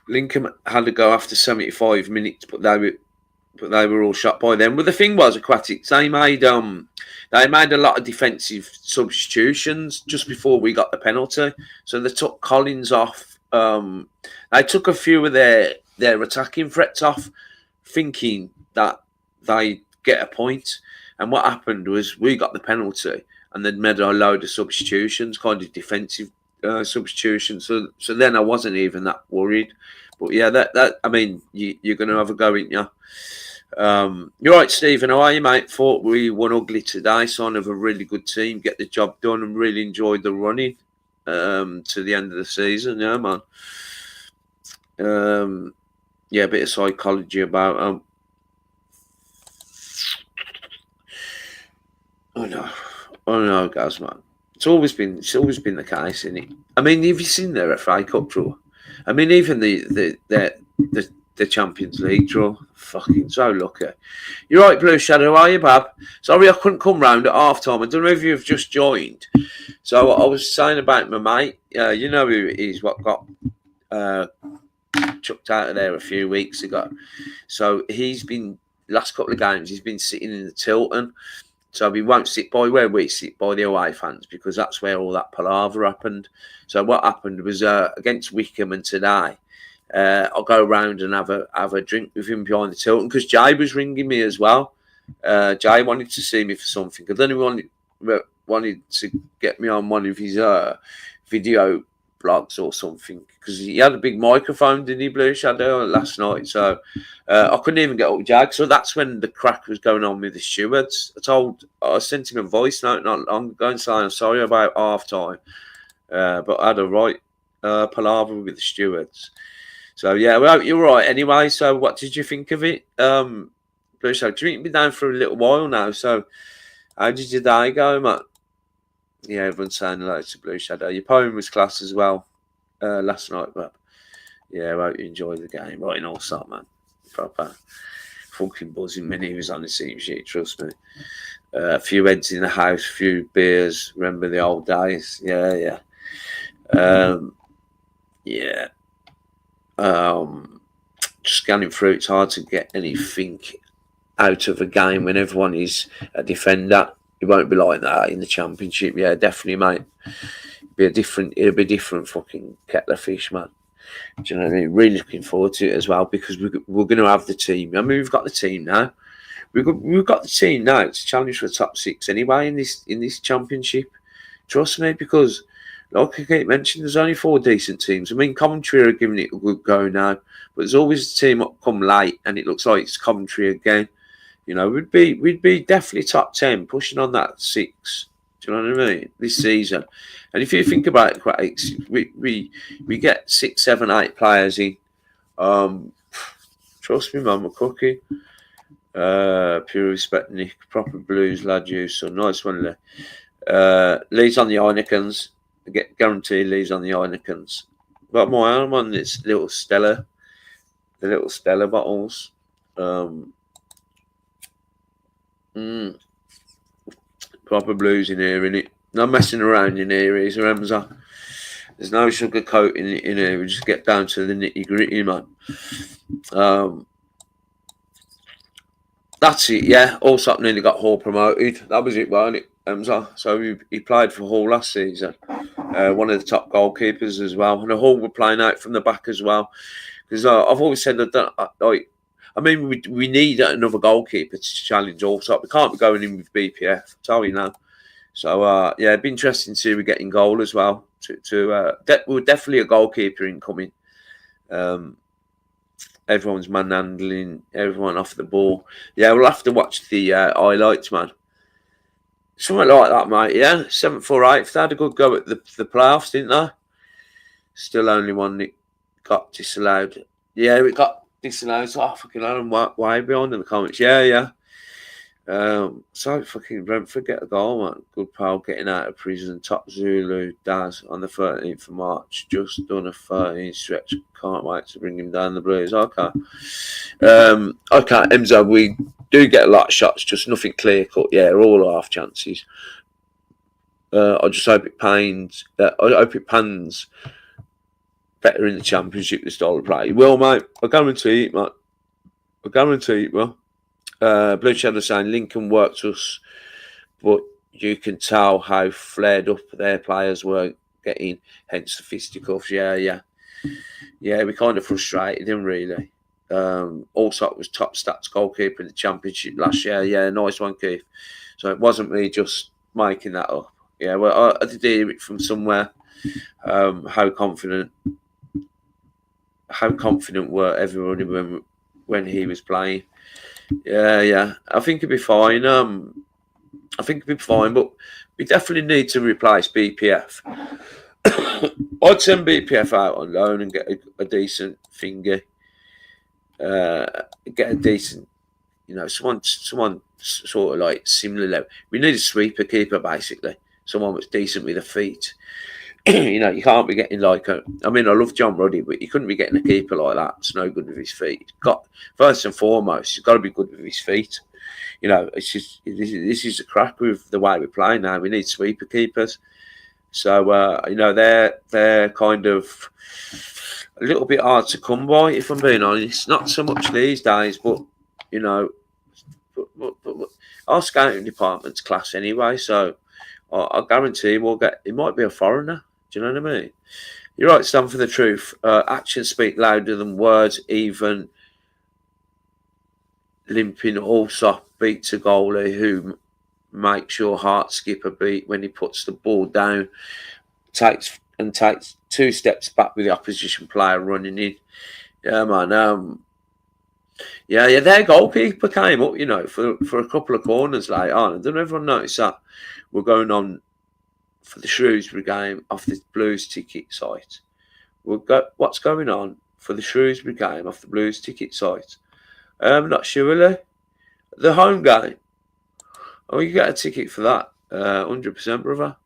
Lincoln had to go after 75 minutes, but they were all shot by them. But the thing was, Aquatics, they made a lot of defensive substitutions just before we got the penalty. So they took Collins off. They took a few of their attacking threats off, thinking that they get a point. And what happened was we got the penalty, and they'd made a load of substitutions, kind of defensive substitutions. So then I wasn't even that worried. But yeah, that I mean, you're going to have a go, ain't you? You're right, Stephen. How are you, mate? Thought we won ugly today. Sign of a really good team. Get the job done, and really enjoyed the running to the end of the season. Yeah, man. Yeah, a bit of psychology about Oh no, guys, man. It's always been the case, isn't it? I mean, have you seen their FA Cup draw? I mean, even the Champions League draw. Fucking so lucky. You're right, Blue Shadow. Are you, Bab? Sorry, I couldn't come round at half time. I don't know if you've just joined. So I was saying about my mate. You know who it is? What got chucked out of there a few weeks ago. So he's been last couple of games. He's been sitting in the Tilton. So we won't sit by where we sit, by the away fans, because that's where all that palaver happened. So what happened was against Wickham, and today I'll go round and have a drink with him behind the Tilton, because Jay was ringing me as well. Jay wanted to see me for something. I don't know, he wanted to get me on one of his video blogs or something, because he had a big microphone, didn't he, Blue Shadow, last night. So I couldn't even get up with Jag. So that's when the crack was going on with the stewards. I sent him a voice note not long ago and saying I'm sorry about half time, but I had a right palaver with the stewards. So yeah, well, you're right anyway. So what did you think of it, Blue Shadow? Do you think you've been down for a little while now? So how did your day go, mate? Yeah, everyone's saying hello to Blue Shadow. Your poem was class as well last night, but yeah, I hope you enjoyed the game. Right in all sort, man. Proper fucking buzzing when he was on the team sheet, trust me. A few heads in the house, a few beers. Remember the old days? Yeah. Just scanning through, it's hard to get anything out of a game when everyone is a defender. It won't be like that in the Championship. Yeah, definitely, mate. It'll be different fucking kettle of fish, man. Do you know what I mean? Really looking forward to it as well because we're going to have the team. I mean, we've got the team now. We've got the team now to challenge for the top 6 anyway in this Championship. Trust me, because like I keep mentioning, there's only 4 decent teams. I mean, Coventry are giving it a good go now, but there's always a team up come late, and it looks like it's Coventry again. You know, we'd be definitely top 10, pushing on that 6. Do you know what I mean? This season, and if you think about it, we get 6, 7, 8 players in. Trust me, man, we're cooking. Pure respect, Nick. Proper blues, lad. You so nice one, Lee. Lee's on the Heinekens. I get guaranteed Lee's on the Heinekens. Got my arm on this little Stella, the little Stella bottles. Proper blues in here, innit? No messing around in here, is Remza. There's no sugar coating in here. We just get down to the nitty gritty, man. That's it, yeah. Allsop nearly got Hall promoted. That was it, wasn't it, Emza? So he played for Hall last season. One of the top goalkeepers as well. And Hall were playing out from the back as well. Because I've always said that, we need another goalkeeper to challenge Allsop. We can't be going in with BPF, I'll tell you now. So, it'd be interesting to see we get in goal as well. We're definitely a goalkeeper incoming. Everyone's manhandling, everyone off the ball. Yeah, we'll have to watch the highlights, man. Something like that, mate, yeah? 7th or 8th. They had a good go at the playoffs, didn't they? Still only one that got disallowed. Yeah, we got disallowed. So, fucking hell, I'm way behind in the comments. Yeah. So fucking Brentford get a goal, man. Good pal getting out of prison. Top Zulu Daz on the 13th of March. Just done a 13 stretch. Can't wait to bring him down the Blues. Okay, Emzo, we do get a lot of shots, just nothing clear cut. Yeah, all half chances. I just hope it pans. I hope it pans better in the Championship. The style of play. Well, mate, I guarantee it, mate. I guarantee it will. Blue Shadow saying Lincoln worked us, but you can tell how flared up their players were getting, hence the fisticuffs. Yeah, we kind of frustrated him, really. Also, it was top stats goalkeeper in the Championship last year. Yeah, nice one, Keith. So it wasn't me just making that up. Yeah, well, I did hear it from somewhere. How confident were everybody when he was playing. Yeah. I think it'd be fine. But we definitely need to replace BPF. I'd send BPF out on loan and get a decent finger. Get a decent, someone sort of like similar level. We need a sweeper keeper, basically. Someone that's decent with the feet. You can't be getting I love John Ruddy, but you couldn't be getting a keeper like that. It's no good with his feet. First and foremost, he's got to be good with his feet. It's just this is a crack with the way we play now. We need sweeper keepers. So they're kind of a little bit hard to come by, if I'm being honest. Not so much these days, but our scouting department's class anyway. So I guarantee he might be a foreigner. Do you know what I mean? You're right, stand for the truth. Actions speak louder than words. Even limping also beats a goalie who makes your heart skip a beat when he puts the ball down, takes 2 steps back with the opposition player running in. Yeah, man. Their goalkeeper came up, for a couple of corners later on. I don't know if everyone noticed that. We're going on for the Shrewsbury game off the Blues ticket site. What's going on for the Shrewsbury game off the Blues ticket site? I'm not sure, really. The home game. Oh, you get a ticket for that. 100%, brother.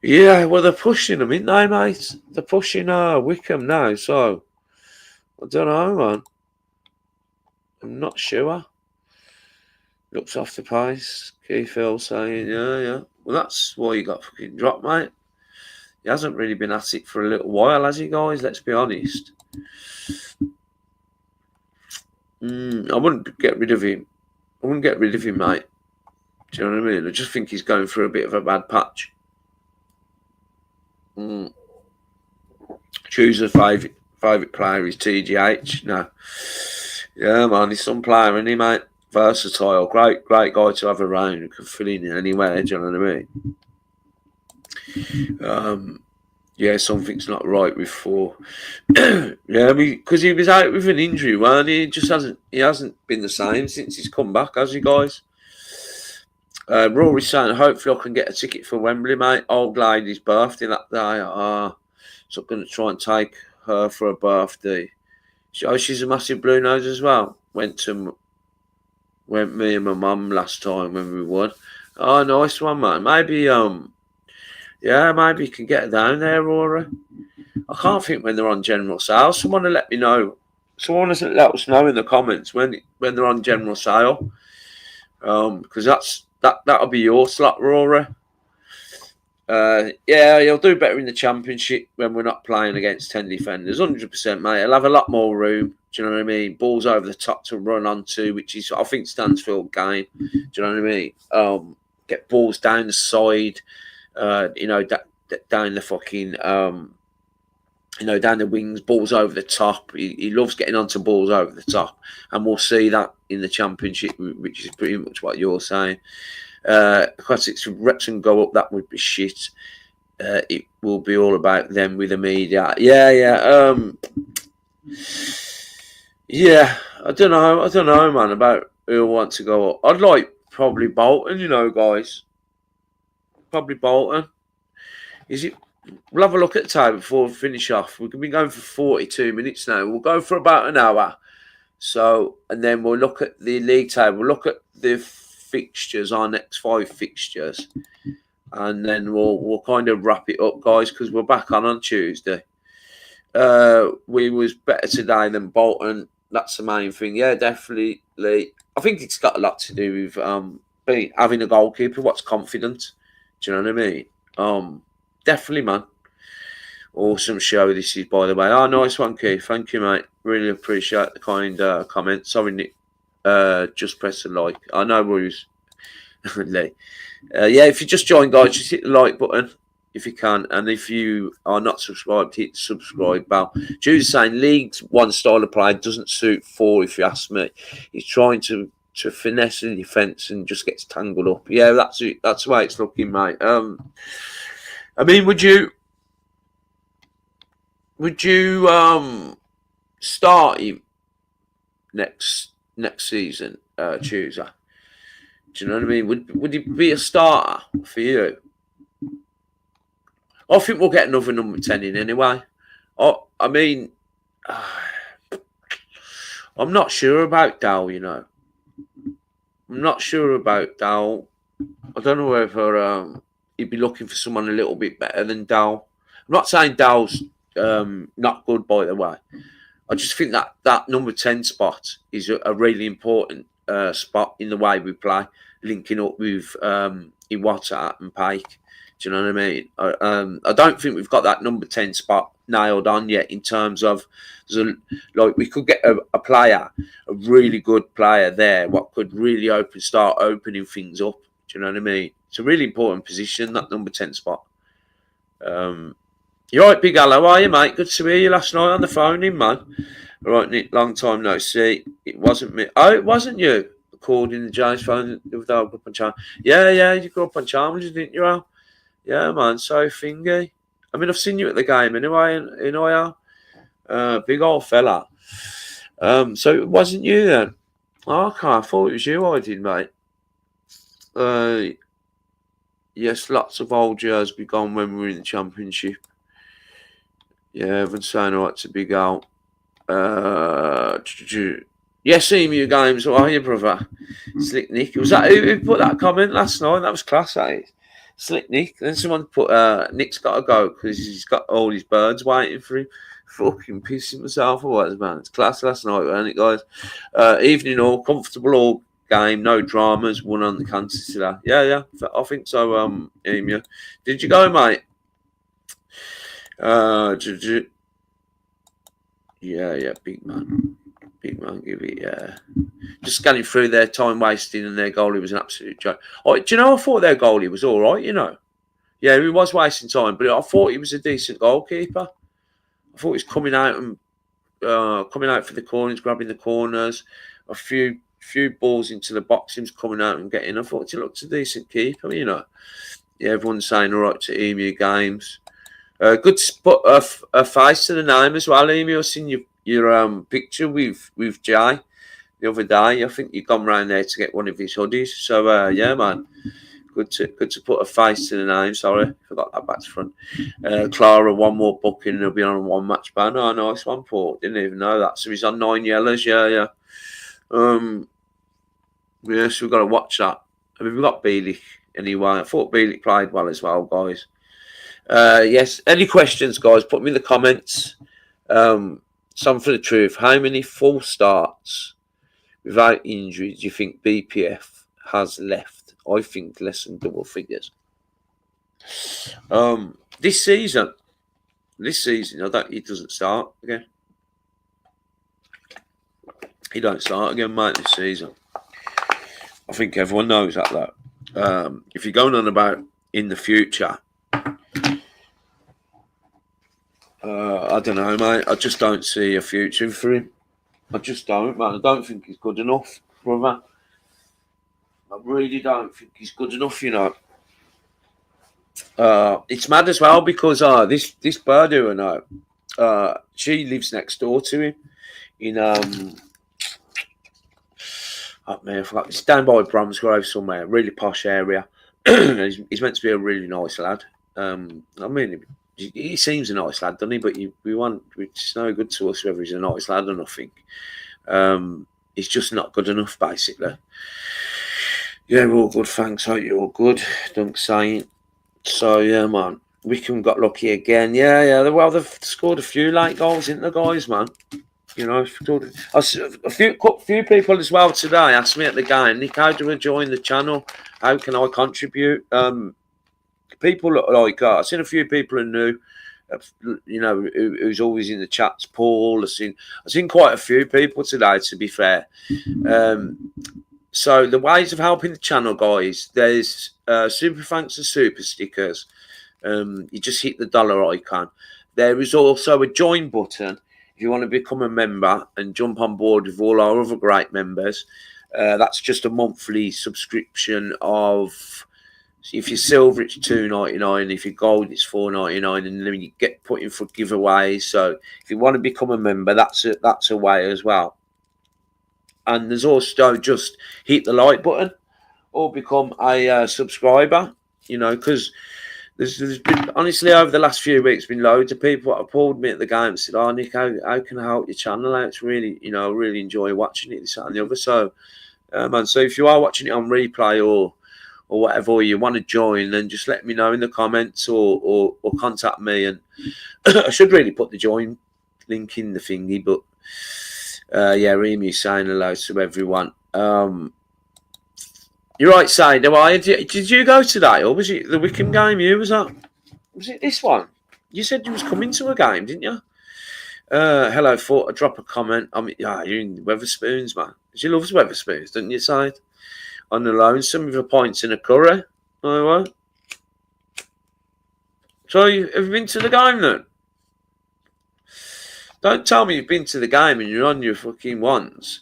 Yeah, well, they're pushing them, ain't they, mate? They're pushing Wickham now, so I don't know, man. I'm not sure. Looks off the pace. Keith Hill saying, yeah. Well, that's why you got fucking dropped, mate. He hasn't really been at it for a little while, has he, guys? Let's be honest. I wouldn't get rid of him. I wouldn't get rid of him, mate. Do you know what I mean? I just think he's going through a bit of a bad patch. Choose a favourite player is TGH. No. Yeah, man, he's some player, isn't he, mate? Versatile, great guy to have around who can fill in anywhere. Do you know what I mean? Yeah, something's not right with Four. Yeah, I mean, because he was out with an injury, weren't he? He hasn't been the same since he's come back, has he, guys? Rory's saying, hopefully I can get a ticket for Wembley, mate. Old lady's birthday that day. So I'm going to try and take her for her birthday. She's a massive Blue Nose as well. Went me and my mum last time when we won. Oh, nice one, man. Maybe maybe you can get her down there, Rory. I can't think when they're on general sale. Someone will let me know. Someone will let us know in the comments when they're on general sale. Because that'll be your slot, Rory. He'll do better in the championship when we're not playing against 10 defenders. 100%, mate. He'll have a lot more room. Do you know what I mean? Balls over the top to run onto, which is, I think, Stansfield game. Do you know what I mean? Get balls down the side, down the fucking, down the wings, balls over the top. He loves getting onto balls over the top. And we'll see that in the championship, which is pretty much what you're saying. Because it's Wrexham go up, that would be shit. It will be all about them with the media. I don't know, man, about who wants to go up. I'd like probably Bolton, guys. Probably Bolton. We'll have a look at the time before we finish off. We've been going for 42 minutes now. We'll go for about an hour. So, and then we'll look at the league table. We'll look at the fixtures, our next 5 fixtures, and then we'll kind of wrap it up, guys, because we're back on Tuesday. We was better today than Bolton. That's the main thing. Yeah, definitely. I think it's got a lot to do with having a goalkeeper what's confident. Do you know what I mean? Definitely, man. Awesome show this is, by the way. Oh, nice one, Keith. Thank you, mate. Really appreciate the kind comments. Sorry, Nick. Just press the like. I know we was if you just join, guys, just hit the like button if you can, and if you are not subscribed, hit the subscribe bell. Jude's saying League's one style of play doesn't suit Four, if you ask me. He's trying to finesse the defence and just gets tangled up. Yeah, that's it. That's the way it's looking, mate. I mean, would you start him next season, Tuesday? Do you know what I mean? Would it be a starter for you? I think we'll get another number 10 in anyway. I mean, I'm not sure about Dow, I'm not sure about Dow. I don't know whether he'd be looking for someone a little bit better than Dow. I'm not saying Dow's not good, by the way. I just think that number 10 spot is a really important spot in the way we play, linking up with Iwata and Pike. Do you know what I mean? I don't think we've got that number 10 spot nailed on yet in terms of, we could get a player, a really good player there, what could really start opening things up. Do you know what I mean? It's a really important position, that number 10 spot. You right, Big Al? How are you, mate? Good to hear you last night on the phone, man. All right, Nick, long time no see. It wasn't me. Oh, it wasn't you called in the James phone with the up on Charm. Yeah, you grew up on Chalmers, didn't you, Al? Yeah, man, so thingy. I mean, I've seen you at the game anyway, in OR. Big old fella. So it wasn't you then? Oh, okay, I thought it was you I did, mate. Yes, lots of old years be gone when we were in the championship. Yeah, everyone's saying all right to Big Al. Yes, Emu Games, how are you, brother? Slick Nick. Was that who put that comment last night? That was class, eh? Slick Nick. Then someone put, Nick's got to go because he's got all his birds waiting for him. Fucking pissing myself or what, man. It's class last night, wasn't it, guys? Evening all, comfortable all game, no dramas, won on the Kansas today. Yeah, I think so, Emu. Did you go, mate? Yeah, big man. Big man, give it, just scanning through their time wasting, and their goalie was an absolute joke. Oh, do you know, I thought their goalie was all right, you know. Yeah, he was wasting time, but I thought he was a decent goalkeeper. I thought he was coming out and coming out for the corners, grabbing the corners, a few balls into the box, he was coming out and getting. I thought he looked a decent keeper, you know. Yeah, everyone's saying all right to Emu Games. Good spot, a face to the name as well, Emu. I've seen your picture with Jay the other day. I think you've gone round there to get one of his hoodies. So yeah, man, good to put a face to the name. Sorry, forgot that back to front. Clara, one more booking, and he'll be on one match ban. Oh, nice one, Paul. Didn't even know that. So he's on 9 yellows. Yeah. Yeah, so we've got to watch that. I mean, we've got Bielik anyway. I thought Bielik played well as well, guys. Yes, any questions, guys? Put them in the comments. Some for the truth. How many full starts without injury do you think BPF has left? I think less than double figures. This season, I don't. He doesn't start again. He don't start again, mate. This season, I think everyone knows that. Though, if you're going on about in the future, I don't know, mate. I just don't see a future for him. I just don't, man. I don't think he's good enough, brother. I really don't think he's good enough, you know. It's mad as well because this bird who I know, she lives next door to him in I forgot. It's down by Bromsgrove somewhere, really posh area. He's meant to be a really nice lad. I mean, he seems a nice lad, doesn't he? But it's no good to us whether he's a nice lad or nothing. He's just not good enough, basically. Yeah, we're all good, thanks. Hope you're all good. Don't say it. So, yeah, man. Wickham got lucky again. Yeah. Well, they've scored a few late goals, ain't they, guys, man? You know, a few people as well today asked me at the game, Nick, how do I join the channel? How can I contribute? People like I've seen a few people who knew, you know, who's always in the chats. Paul, I've seen quite a few people today. To be fair, so the ways of helping the channel, guys, there's super thanks and super stickers. You just hit the dollar icon. There is also a join button if you want to become a member and jump on board with all our other great members. That's just a monthly subscription of. If you're silver, it's $2.99. If you're gold, it's $4.99, and then you get put in for giveaways. So if you want to become a member, that's a way as well. And there's also just hit the like button or become a subscriber. You know, because there's been, honestly, over the last few weeks, been loads of people that have called me at the game and said, "Oh, Nick, how can I help your channel out? It's really, you know, I really enjoy watching it, this and the other." So, man, so if you are watching it on replay or whatever, or you want to join, then just let me know in the comments or contact me. And I should really put the join link in the thingy, but yeah, Remy's saying hello to everyone. You're right, saying, did you go today, or was it the Wickham game? Was it this one? You said you was coming to a game, didn't you? Hello, thought I'd drop a comment. I mean, yeah, you're in Weatherspoons, man. She loves Weatherspoons, doesn't you, Side? On the loan, some of the points in a curry. Oh, well. So, have you been to the game then? Don't tell me you've been to the game and you're on your fucking ones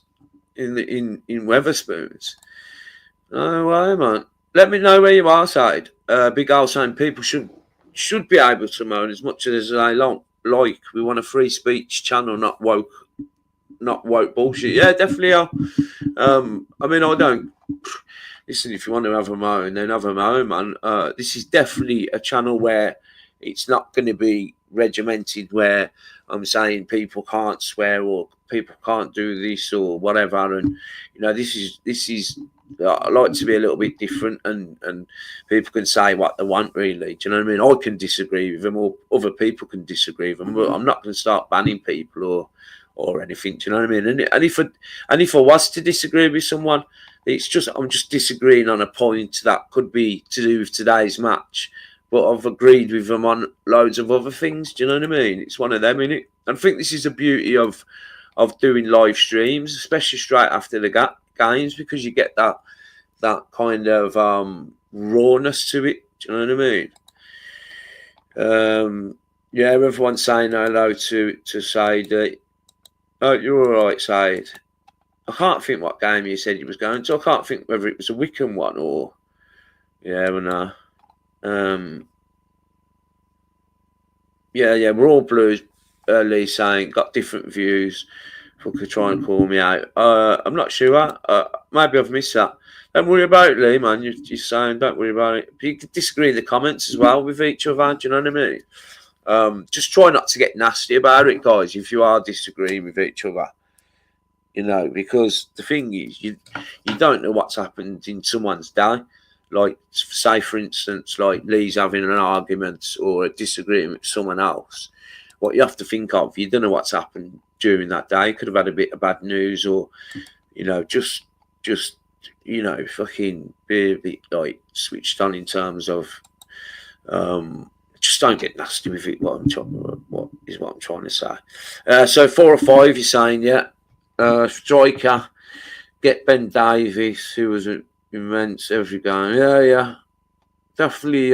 in Weatherspoons. No way, man. Let me know where you are, Side. Big Al saying people should be able to moan as much as they like. We want a free speech channel, not woke bullshit. Yeah, definitely. I mean, I don't. Listen, if you want to have a moan, then have a moan, man. This is definitely a channel where it's not going to be regimented, where I'm saying people can't swear or people can't do this or whatever. And you know, this is. I like to be a little bit different, and people can say what they want, really. Do you know what I mean? I can disagree with them, or other people can disagree with them, but I'm not going to start banning people or anything. Do you know what I mean? And if I was to disagree with someone, it's just I'm just disagreeing on a point that could be to do with today's match, but I've agreed with them on loads of other things. Do you know what I mean? It's one of them, innit? And I think this is the beauty of of doing live streams, especially straight after the games, because you get that kind of rawness to it. Do you know what I mean? Yeah, everyone's saying hello to Said. Oh, you're all right, Said. I can't think what game you said you was going to. I can't think whether it was a Wickham one or... Yeah, well, no. Yeah, we're all Blues, Lee saying, got different views. Fucker try and call me out. I'm not sure. Maybe I've missed that. Don't worry about it, Lee, man. You're saying, don't worry about it. You can disagree in the comments as well with each other, do you know what I mean? Just try not to get nasty about it, guys, if you are disagreeing with each other. You know, because the thing is, you don't know what's happened in someone's day. Like, say, for instance, like Lee's having an argument or a disagreement with someone else. What you have to think of, you don't know what's happened during that day. Could have had a bit of bad news, or, you know, just you know, fucking be a bit, like, switched on in terms of, just don't get nasty with it, what I'm trying to say. So 4 or 5, you're saying, yeah. Striker, get Ben Davies, who was an immense every game. Yeah, definitely.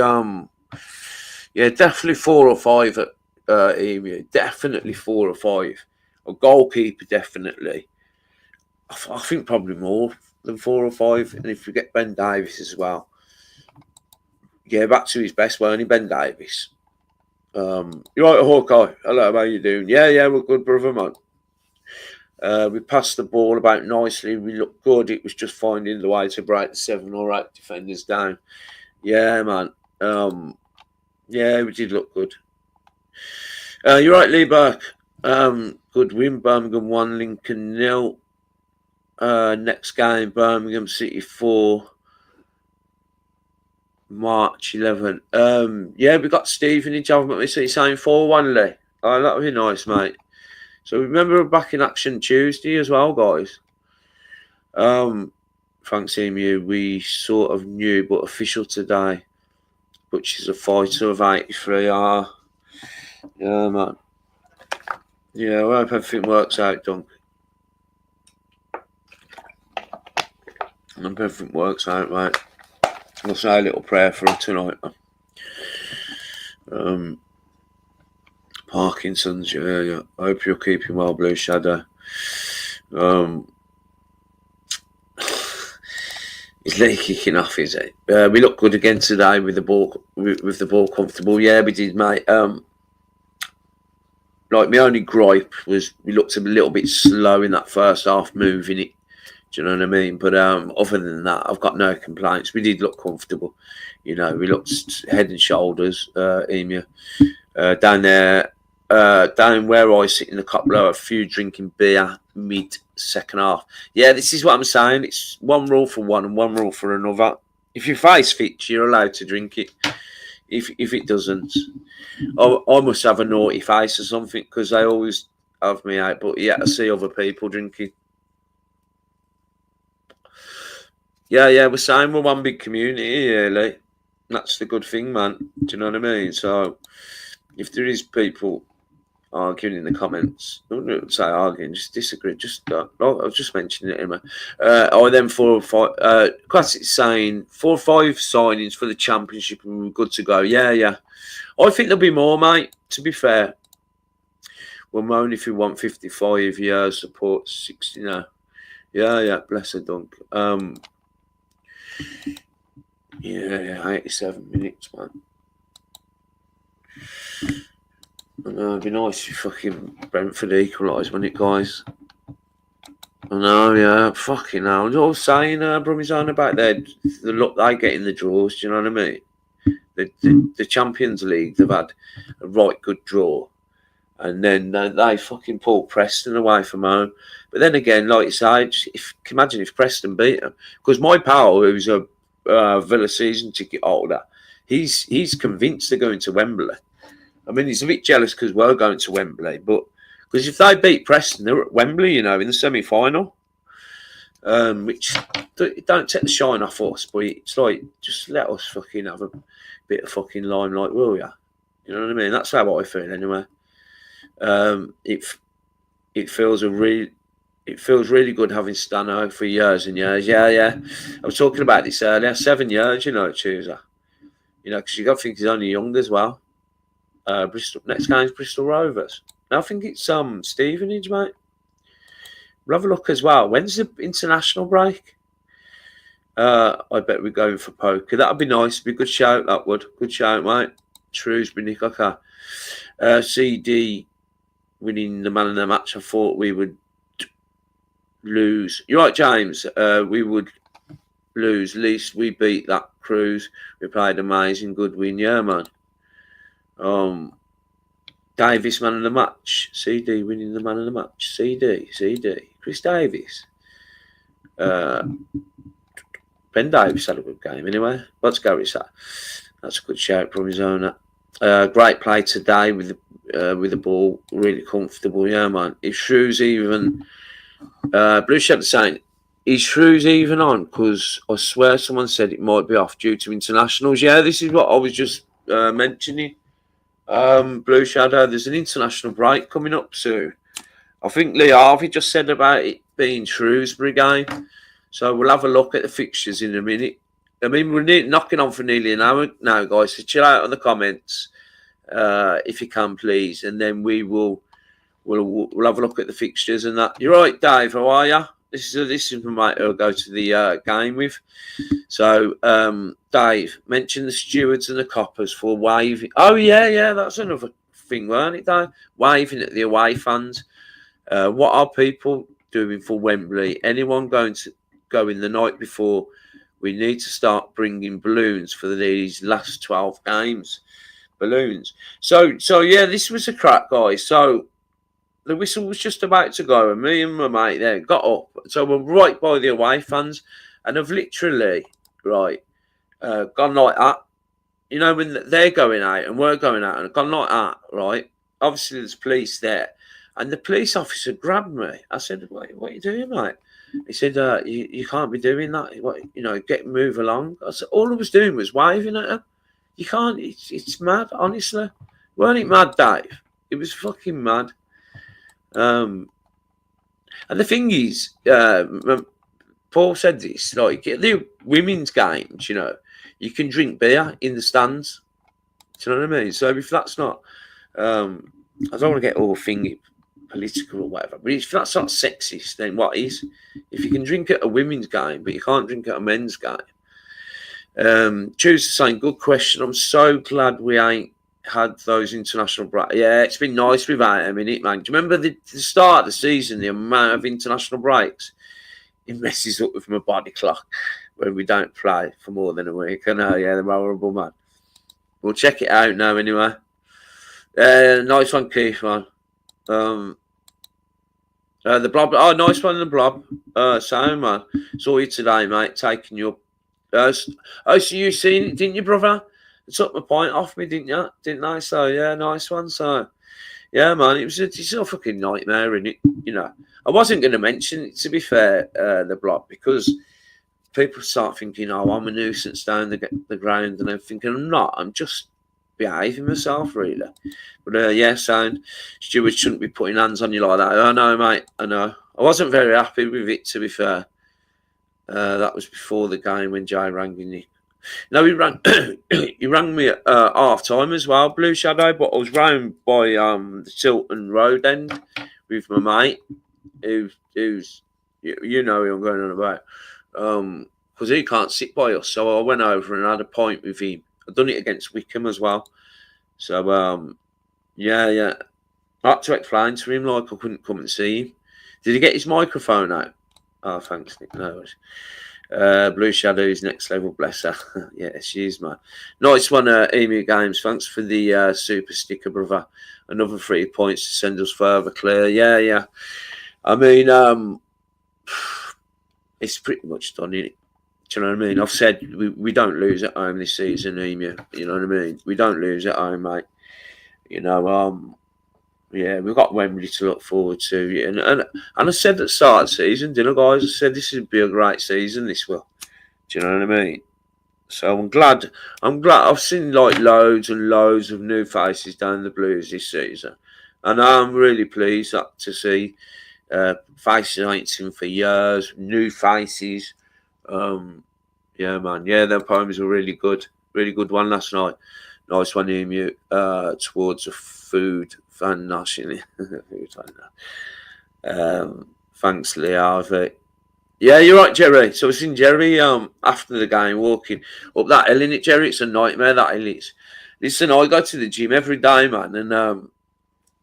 Definitely 4 or 5 at Emu. Definitely 4 or 5. A goalkeeper, definitely. I think probably more than 4 or 5. And if we get Ben Davies as well, yeah, back to his best, weren't he, Ben Davies? You're right, Hawkeye. Hello, how you doing? Yeah, we're good, brother, man. We passed the ball about nicely. We looked good. It was just finding the way to break the 7 or 8 defenders down. Yeah, man. Yeah, we did look good. You're right, Lee Burke. Good win. Birmingham 1, Lincoln 0. Next game, Birmingham City 4. March 11. Yeah, we got Stevenage, haven't we? So you're saying 4-1, Lee? Oh, that would be nice, mate. So remember, we're back in action Tuesday as well, guys. Thanks, Emu. We sort of knew, but official today. But she's a fighter of 83. Yeah, man. Yeah, I hope everything works out, Dunk. I hope everything works out, mate. I'll say a little prayer for her tonight, man. Parkinson's, yeah. I hope you're keeping well, Blue Shadow. Is Lee kicking off, is it? We looked good again today with the ball comfortable. Yeah, we did, mate. Like, my only gripe was we looked a little bit slow in that first half, moving it. Do you know what I mean? But other than that, I've got no complaints. We did look comfortable. You know, we looked head and shoulders, Emu. Down there, down where I sit in the cup below, a few drinking beer mid-second half. Yeah, this is what I'm saying. It's one rule for one and one rule for another. If your face fits, you're allowed to drink it. If it doesn't, I must have a naughty face or something, because they always have me out. But yeah, I see other people drinking. Yeah, we're saying we're one big community, really. That's the good thing, man. Do you know what I mean? So if there is people arguing in the comments, don't say arguing, just disagree. I was just mentioning it anyway. Then 4 or 5. Classic saying 4 or 5 signings for the championship and we're good to go. Yeah. I think there'll be more, mate. To be fair, we'll moan if you want 55 years support, 60 now. Yeah. Bless her, Dunk. Yeah, 87 minutes, man. I know, it'd be nice if fucking Brentford equalised, wouldn't it, guys? I know, yeah, fucking hell. I was saying, Brummy's on about the look they get in the draws, do you know what I mean? The Champions League, they've had a right good draw. And then they fucking pulled Preston away from home. But then again, like you say, imagine if Preston beat them. Because my pal, who's a Villa season ticket holder, he's convinced they're going to Wembley. I mean, he's a bit jealous because we're going to Wembley, but because if they beat Preston, they're at Wembley, you know, in the semi-final, which don't take the shine off us, but it's like, just let us fucking have a bit of fucking limelight, will ya? You know what I mean? That's how I feel anyway. it feels really good having Stano for years and years. Yeah. I was talking about this earlier. 7 years, Chooser. Because you got to think he's only young as well. Bristol next game's Bristol Rovers. Now I think it's Stevenage, mate. We'll have a look as well. When's the international break? I bet we're going for poker. That'd be nice. Be a good shout. That would. Good shout, mate. Shrewsbury, Nick. Okay. CD winning the man of the match. I thought we would lose. You're right, James. We would lose. At least we beat that Cruise. We played amazing. Good win. Yeah, man. Davis man of the match. CD winning the man of the match. CD. Chris Davis. Ben Davis had a good game anyway. Let's go with that. That's a good shout from his owner. Great play today with the ball. Really comfortable. Yeah, man. Is Shrews even... Blue Shadow saying, is Shrews even on? Because I swear someone said it might be off due to internationals. Yeah, this is what I was just mentioning. Blue Shadow, there's an international break coming up soon. I think Lee Harvey just said about it being Shrewsbury game. So we'll have a look at the fixtures in a minute. I mean, we're knocking on for nearly an hour now, guys. So chill out on the comments, if you can, please, and then we'll have a look at the fixtures and that. You're right, Dave. How are you? This is my mate who'll go to the game with. So, Dave, mention the stewards and the coppers for waving. Oh yeah, that's another thing, weren't it, Dave? Waving at the away fans. What are people doing for Wembley? Anyone going in the night before? We need to start bringing balloons for these last 12 games. Balloons. So yeah, this was a crack, guys. So the whistle was just about to go, and me and my mate there got up. So we're right by the away fans, and I've literally gone like that. When they're going out and we're going out, and I've gone like that, right? Obviously, there's police there, and the police officer grabbed me. I said, "What are you doing, mate?" He said, you can't be doing that. Move along. I said, all I was doing was waving at him. You can't. It's mad, honestly. Weren't it mad, Dave? It was fucking mad. And the thing is, Paul said this, like, the women's games, you can drink beer in the stands. Do you know what I mean? So if that's not, I don't want to get all thingy political or whatever, but if that's not sexist, then what is? If you can drink at a women's game, but you can't drink at a men's game. Choose saying, good question. I'm so glad we ain't had those international breaks. Yeah, it's been nice without them, innit, man? Do you remember the start of the season, the amount of international breaks? It messes up with my body clock when we don't play for more than a week. I know, yeah, they're horrible, man. We'll check it out now, anyway. Nice one, Keith, man. The Blob. Oh, nice one, the Blob. Sound, man. Saw you today, mate, taking your... so you seen it, didn't you, brother? It took my point off me, didn't you? Didn't I? So, yeah, nice one. So, yeah, man, it's a fucking nightmare, innit? I wasn't going to mention it, to be fair, the Blob, because people start thinking, oh, I'm a nuisance down the ground and everything. And I'm not. I'm just behaving myself, really. But, yeah, sound. Stewards shouldn't be putting hands on you like that. I know, mate. I know. I wasn't very happy with it, to be fair. That was before the game when Jay rang me. No, he rang me at half time as well, Blue Shadow, but I was round by the Tilton Road end with my mate, who's you know who I'm going on about, because he can't sit by us, so I went over and had a pint with him. I've done it against Wickham as well, so yeah, I had to explain to him like I couldn't come and see him. Did he get his microphone out? Oh, thanks, Nick. No worries. Blue Shadow's next level, bless her. Yeah, she is, man. Nice one, Emu Games. Thanks for the super sticker, brother. Another 3 points to send us further clear. Yeah. I mean, it's pretty much done, isn't it? Do you know what I mean? I've said we don't lose at home this season, Emu. You know what I mean? We don't lose at home, mate. Yeah, we've got Wembley to look forward to. And I said at the start of the season, didn't I, guys? I said this would be a great season, this will. Do you know what I mean? So I'm glad. I've seen like loads and loads of new faces down the Blues this season. And I'm really pleased to see faces I ain't seen for years, new faces. Yeah, man. Yeah, their poems were really good. Really good one last night. Nice one, Emu. Towards the food fan nationally. Thanks, Lee Harvey. Yeah, you're right, Jerry. So I've seen Jerry after the game walking up that hill in it, Jerry. It's a nightmare, that hill is. Listen, I go to the gym every day, man, and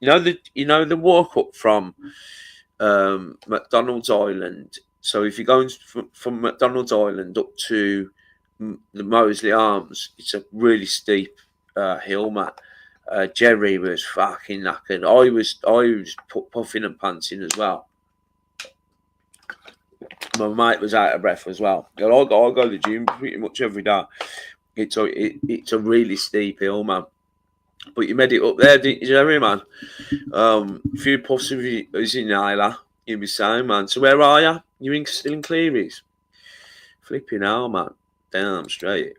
the walk up from McDonald's Island. So if you're going from McDonald's Island up to the Moseley Arms, it's a really steep hill, man. Jerry was fucking knackered. I was puffing and panting as well. My mate was out of breath as well. I go to the gym pretty much every day. It's a really steep hill, man. But you made it up there, didn't you, Jerry, man? A few puffs of his inhaler. You'll be saying, man. So where are you? You're still in Cleary's? Flipping hell, man. Damn straight.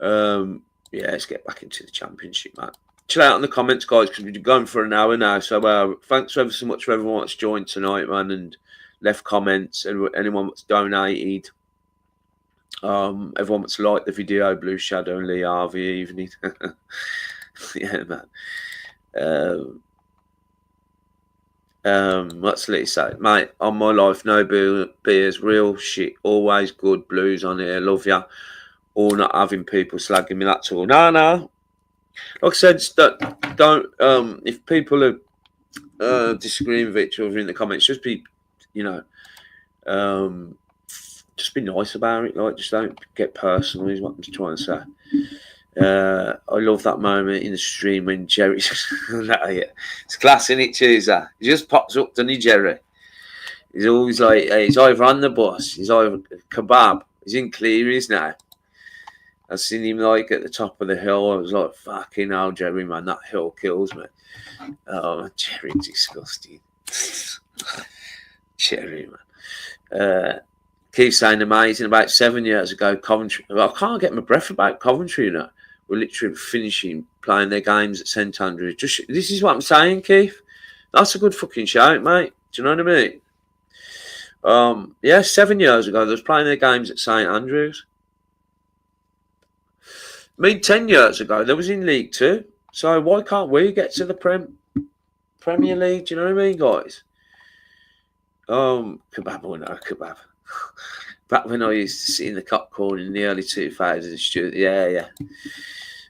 Yeah, let's get back into the championship, man. Chill out on the comments, guys, because we're going for an hour now. So thanks ever so much for everyone that's joined tonight, man, and left comments, and anyone that's donated. Everyone that's liked the video, Blue Shadow and Lee Harvey evening. Yeah, man. What's Lee say? Mate, on my life, no beers, real shit, always good blues on here, love ya. Or not having people slagging me, that's all. No. Like I said, don't if people are disagreeing with each other in the comments, just be, just be nice about it. Like, just don't get personal, is what I'm trying to say. I love that moment in the stream when Jerry it's class, isn't it, Tuesday? He just pops up, doesn't he, Jerry? He's always like, hey, he's either on the bus, he's either kebab, he's in Cleary's now. I seen him like at the top of the hill. I was like, fucking hell, Jerry, man, that hill kills me. Oh, Jerry's disgusting. Jerry, man. Keep saying amazing. About 7 years ago, Coventry. I can't get my breath about Coventry, We're literally finishing playing their games at St Andrews. This is what I'm saying, Keith. That's a good fucking shout, mate. Do you know what I mean? Yeah, 7 years ago, they was playing their games at St Andrews. I mean, 10 years ago, they was in League Two. So why can't we get to the Premier League? Do you know what I mean, guys? Kebab or no kebab. Back when I used to sit in the cop corner in the early 2000s, yeah.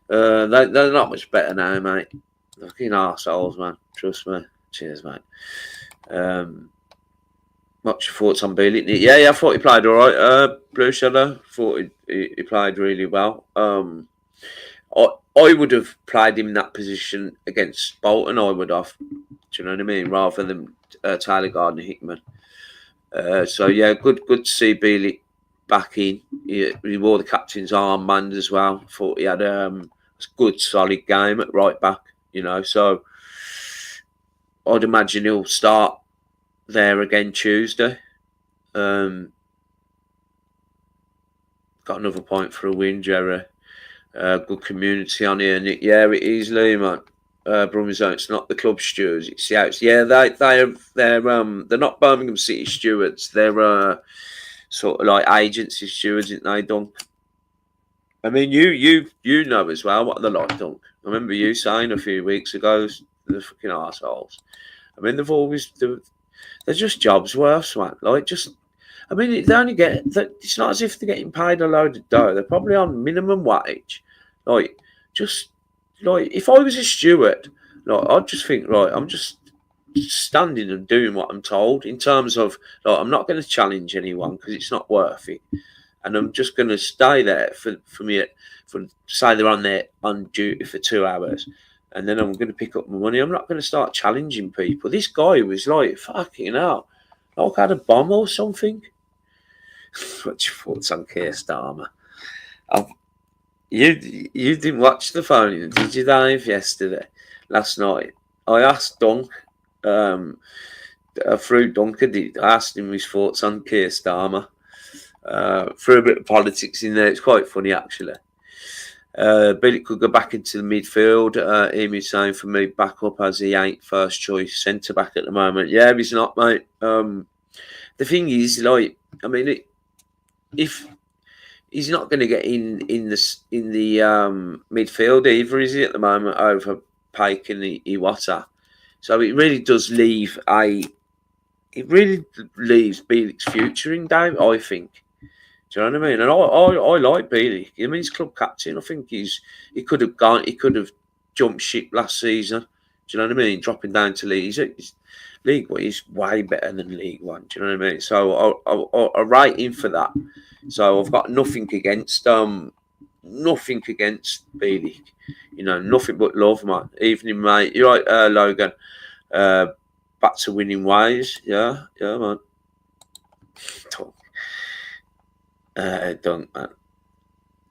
They're not much better now, mate. Fucking arseholes, man. Trust me. Cheers, mate. What's your thoughts on Bailey? Yeah, I thought he played all right. Blue Shadow, thought he played really well. I would have played him in that position against Bolton. I would have. Do you know what I mean? Rather than Tyler Gardner-Hickman. So yeah, good to see Bailey back in. He wore the captain's armband as well. Thought he had a good solid game at right back. So I'd imagine he'll start there again Tuesday. Got another point for a win, Jerry. Good community on here, Nick. Yeah, it is, Lee, man. Brummers, it's not the club stewards, it's the outs. Yeah, they're not Birmingham City stewards. They're sort of like agency stewards, aren't they, Dunk? I mean, you know as well what they're like, Dunk. I remember you saying a few weeks ago, they're fucking arseholes. I mean, they're just jobs worse, man. Like, I mean, they only get. It's not as if they're getting paid a load of dough. They're probably on minimum wage. Like, if I was a steward, I'd just think, I'm just standing and doing what I'm told. In terms of, I'm not going to challenge anyone because it's not worth it, and I'm just going to stay there for say they're on duty for 2 hours, and then I'm going to pick up my money. I'm not going to start challenging people. This guy was like, fucking hell, like I had a bomb or something. What's your thoughts on Keir Starmer? You didn't watch the phone, did you, Dave, last night? I asked Dunk, through Dunker, I asked him his thoughts on Keir Starmer. Threw a bit of politics in there. It's quite funny, actually. Billy could go back into the midfield. Emu saying for me, back up as he ain't first choice centre back at the moment. Yeah, he's not, mate. The thing is, like, I mean, if he's not going to get in the midfield either, is he, at the moment, over Pike and Iwata? So it really does leave it really leaves Bielik's future in doubt, I think. Do you know what I mean? And I like Bielik. I mean, he's club captain. I think he could have jumped ship last season. Do you know what I mean? Dropping down to League One is way better than League One. Do you know what I mean? So I rate him for that. So I've got nothing against Bielik. You know, nothing but love, man. Evening, mate. You're right, Logan. Back to winning ways. Yeah, man. Dunk, man.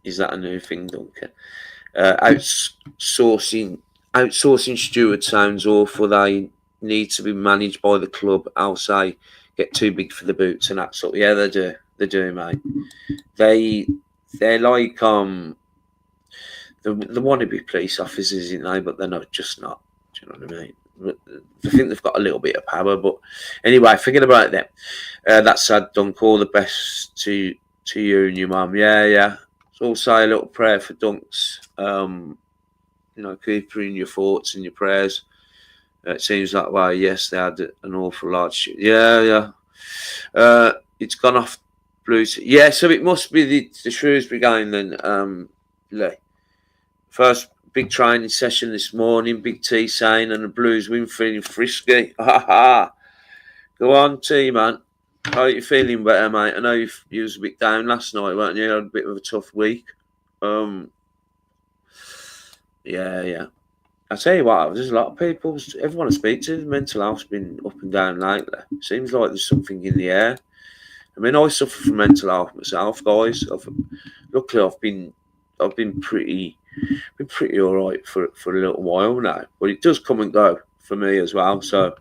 Is that a new thing, Duncan? Outsourcing stewards sounds awful. They need to be managed by the club. I'll say get too big for the boots and that sort. Yeah, they do. They do, mate. They're like they want to be police officers, you know, but they're not. Just not. Do you know what I mean? I think they've got a little bit of power, but anyway, forget about them. That's sad, Dunk. All the best to you and your mum. Yeah. So I'll say a little prayer for Dunks. You know, keep her in your thoughts and your prayers. It seems that way. Yes, they had an awful large. Yeah. It's gone off Blues. Yeah, so it must be the Shrewsbury game then. First big training session this morning. Big T saying, and the Blues win, feeling frisky. Go on, T, man. How are you feeling better, mate? I know you was a bit down last night, weren't you? You had a bit of a tough week. Yeah. I tell you what, there's a lot of people, everyone I speak to, mental health's been up and down lately. Seems like there's something in the air. I mean, I suffer from mental health myself, guys. Luckily, I've been pretty all right for a little while now, but it does come and go for me as well. So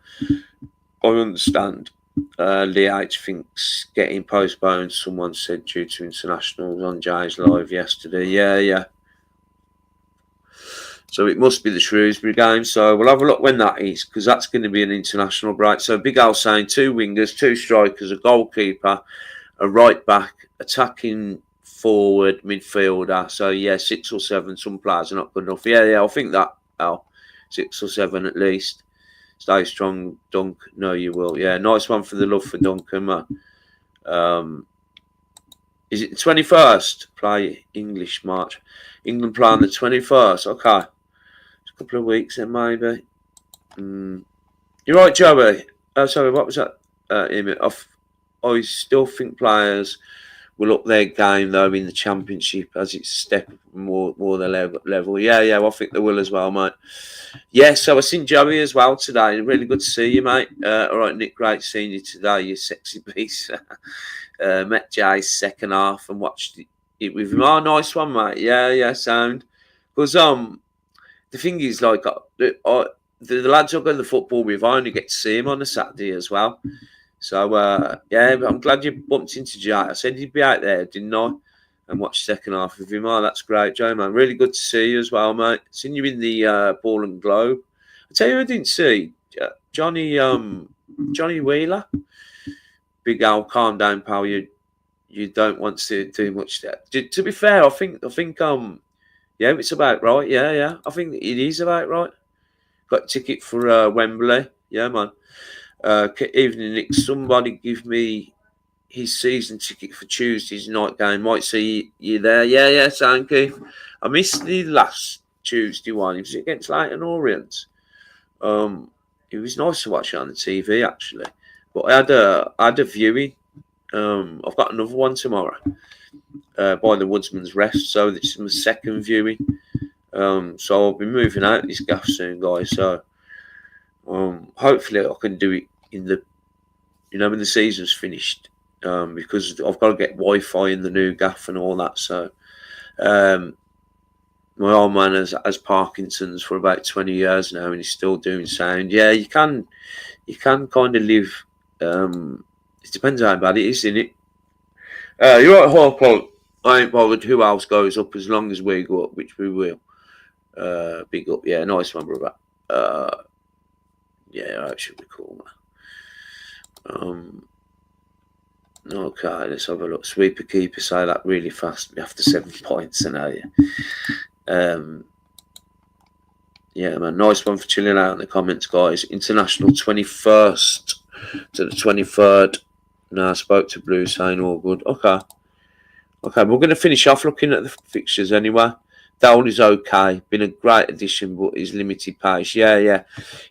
I understand. Lee H thinks getting postponed. Someone said due to internationals on Jay's live yesterday. Yeah. So it must be the Shrewsbury game. So we'll have a look when that is, because that's going to be an international break. So Big Al saying 2 wingers, 2 strikers, a goalkeeper, a right back, attacking forward, midfielder. So yeah, 6 or 7. Some players are not good enough. Yeah. I think that, Al, 6 or 7 at least. Stay strong, Dunk. No, you will. Yeah, nice one for the love for Duncan, man. Is it the 21st? Play English March. England play on the 21st. Okay. It's a couple of weeks then, maybe. You're right, Joey. Sorry, what was that? I still think players will up their game, though, in the Championship as it's step more the level. Yeah, I think they will as well, mate. Yeah, so I seen Joey as well today. Really good to see you, mate. All right, Nick, great seeing you today, you sexy beast. Met Jay's second half and watched it with him. Oh, nice one, mate. Yeah, sound. Because the thing is, like, the lads I go to the football with, I only get to see him on a Saturday as well. So, yeah, I'm glad you bumped into Jay. I said he'd be out there, didn't I? And watch second half of him. Oh, that's great, Joe, man. Really good to see you as well, mate. Seen you in the Ball and Globe. I tell you, I didn't see Johnny Wheeler. Big Al, calm down, pal. You don't want to do much there. To be fair, I think yeah, it's about right. Yeah. I think it is about right. Got a ticket for Wembley. Yeah, man. Evening, Nick. Somebody give me his season ticket for Tuesday's night game. Might see you there. Yeah, thank you. I missed the last Tuesday one. It was against Leyton Orient. It was nice to watch it on the TV, actually. But I had a viewing. I've got another one tomorrow by the Woodsman's Rest. So this is my second viewing. So I'll be moving out this gaff soon, guys. So hopefully I can do it when the season's finished. Because I've got to get Wi-Fi in the new gaff and all that. So my old man has Parkinson's for about 20 years now, and he's still doing sound. Yeah, you can kind of live. It depends how bad it is, innit? You're right, Hawk. I ain't bothered who else goes up as long as we go up, which we will. Big up, yeah, nice one, brother. Yeah, that should be cool, man. Okay, let's have a look. Sweeper keeper say that really fast after 7 points, I know, yeah. Yeah, man, nice one for chilling out in the comments, guys. International 21st to the 23rd. No, I spoke to Blue saying all good. Okay, we're going to finish off looking at the fixtures anyway. Dowell is okay. Been a great addition, but he's limited pace. Yeah.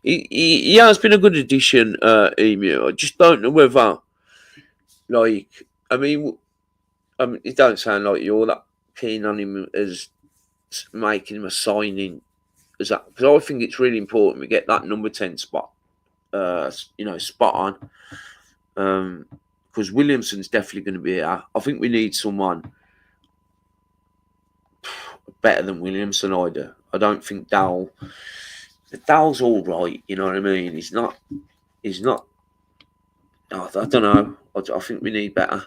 He has been a good addition, Emu. I just don't know whether, like, I mean, it don't sound like you're that keen on him as making him a signing as that, because I think it's really important we get that number 10 spot, spot on. Because Williamson's definitely going to be here. I think we need someone better than Williamson. I don't think Dowell's all right. You know what I mean? He's not. I don't know. I think we need better.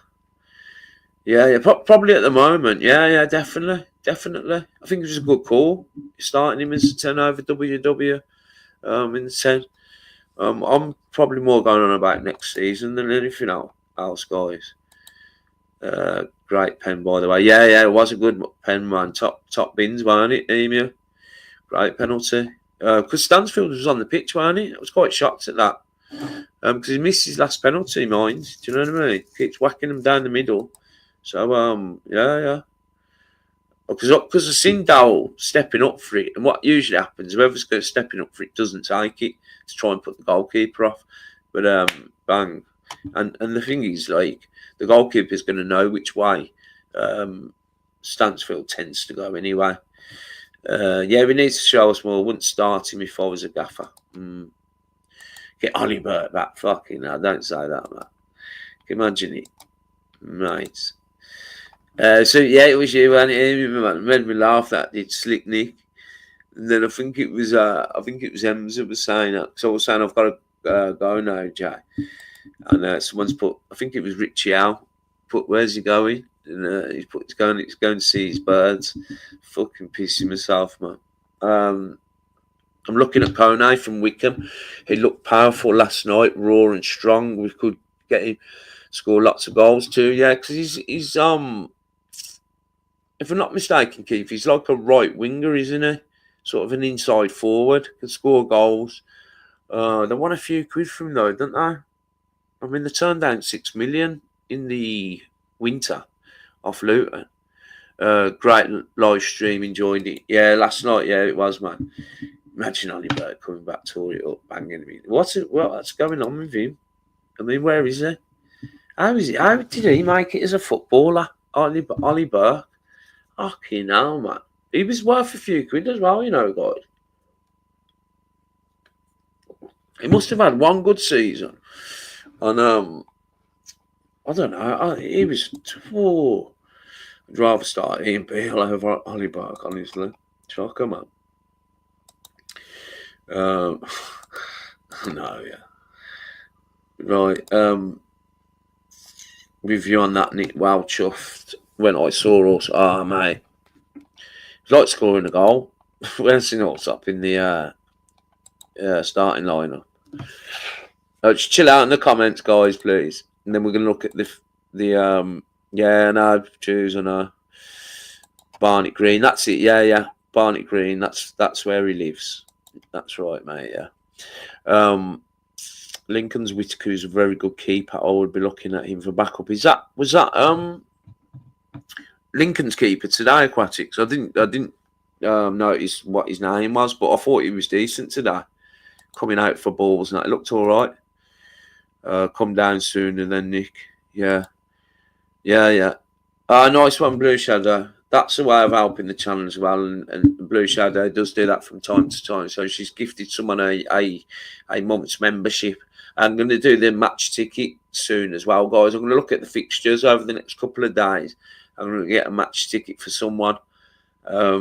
Yeah. Probably at the moment. Yeah, definitely. I think it was a good call starting him as a 10 over WW in the 10. I'm probably more going on about next season than anything else, guys. Great pen, by the way. Yeah, it was a good pen, man. Top bins, wasn't it, Emu? Great penalty. Because Stansfield was on the pitch, wasn't he? I was quite shocked at that. Because he missed his last penalty, mind. Do you know what I mean? Keeps whacking them down the middle. So, yeah. Because I've seen Dowell stepping up for it, and what usually happens, whoever's stepping up for it doesn't take it to try and put the goalkeeper off. But bang. And the thing is, like, the goalkeeper's going to know which way Stansfield tends to go anyway. Yeah, we need to show us more. I wouldn't start him if I was a gaffer. Get Ollie Burt back. Fucking hell, don't say that, man. Can you imagine it? Mate. So yeah, it was you, and it made me laugh. That did Slick Nick, and then I think it was Ems that was saying that. So I was saying I've got to go now, Jay, and someone's put. I think it was Richie Al. Put where's he going? And he's going to see his birds. Fucking pissing myself, man. I'm looking at Kone from Wickham. He looked powerful last night, raw and strong. We could get him score lots of goals too. Yeah, because he's if I'm not mistaken, Keith, he's like a right winger, isn't he? Sort of an inside forward, can score goals. They want a few quid from him though, don't they? I mean, they turned down 6 million in the winter off Luton. Great live stream, enjoyed it. Yeah, last night, yeah, it was, man. Imagine Ollie Burt coming back, tore it up, banging him. What's going on with him? I mean, where is he? How did he make it as a footballer? Ollie Burt? Fucking hell, man. He was worth a few quid as well, you know, guys. He must have had one good season. And, I don't know. He was... Oh, I'd rather start Ian Beale over Ollie Burke, honestly. Shocker, man. No, yeah. Right. With you on that, Nick, well chuffed when I saw us. Mate. It's like scoring a goal. When I seen us up in the starting lineup. Just chill out in the comments, guys, please. And then we're going to look at choose on Barnet Green. That's it. Yeah. Barnet Green. That's where he lives. That's right, mate. Yeah. Lincoln's Whitaker's a very good keeper. I would be looking at him for backup. Was that Lincoln's keeper today, Aquatics? I didn't notice what his name was, but I thought he was decent today. Coming out for balls and that. It looked all right. Come down soon, and then Nick. Yeah. Nice one, Blue Shadow. That's a way of helping the channel as well, and Blue Shadow does do that from time to time. So she's gifted someone a month's membership. I'm going to do the match ticket soon as well, guys. I'm going to look at the fixtures over the next couple of days. I'm going to get a match ticket for someone. I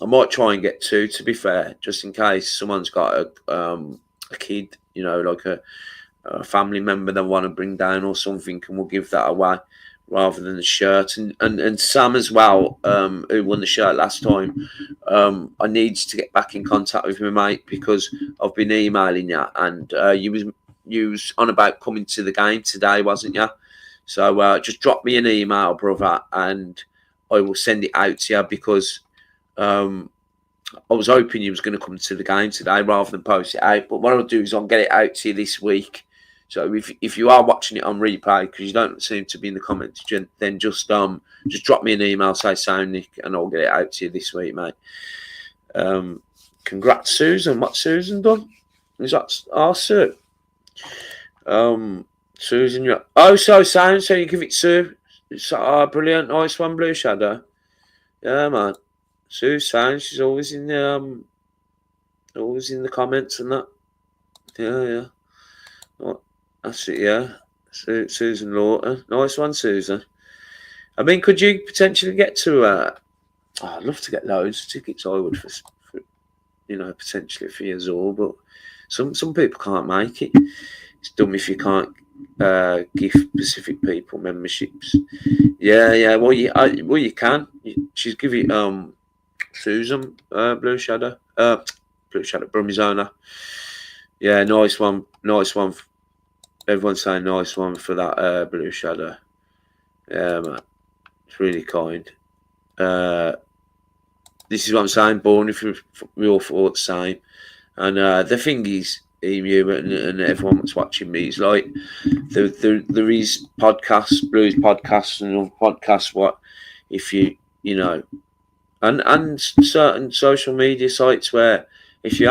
might try and get 2, to be fair, just in case someone's got a kid, you know, like a family member they want to bring down or something, and we'll give that away rather than the shirt. And Sam as well, who won the shirt last time. I need to get back in contact with my mate because I've been emailing you, and you was on about coming to the game today, wasn't you? So just drop me an email, brother, and I will send it out to you because I was hoping you was going to come to the game today rather than post it out. But what I'll do is I'll get it out to you this week. So if you are watching it on replay because you don't seem to be in the comments, then just drop me an email, say "Sound Nick," and I'll get it out to you this week, mate. Congrats, Susan. What's Susan done? Is that our Sue? Susan, you're so sound. So you give it Sue. It's brilliant, nice one, Blue Shadow. Yeah, man. Sue sound. She's always in the comments and that. Yeah. Oh, that's it. Yeah, Susan Lawton. Nice one, Susan. I mean, could you potentially get to? I'd love to get loads of tickets. I would for potentially for years all, but some people can't make it. It's dumb if you can't give specific people memberships. Yeah. Well, you can. She's giving Susan Blue Shadow, Brummy's. Yeah, nice one. Everyone's saying nice one for that Blue Shadow. Yeah, man, it's really kind. This is what I'm saying, Born, if we all thought the same. And the thing is, Emu and everyone that's watching me, is like there is podcasts, blues podcasts and other podcasts. What if you and certain social media sites where if you've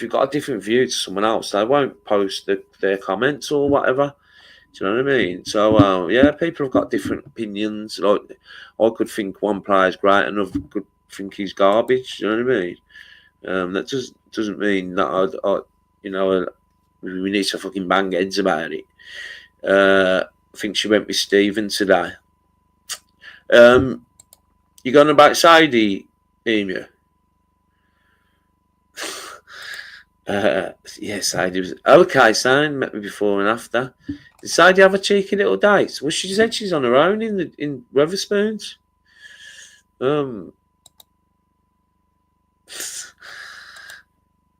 got a different view to someone else, they won't post their comments or whatever. Do you know what I mean? So yeah, people have got different opinions. Like I could think one player's great, and another could think he's garbage. Do you know what I mean? That doesn't mean that we need to fucking bang heads about it. I think she went with Stephen today. You going about Sadie, Emu? Yeah, Sadie was okay. Sadie met me before and after. Did Sadie have a cheeky little date? Well, she said she's on her own in Wetherspoons.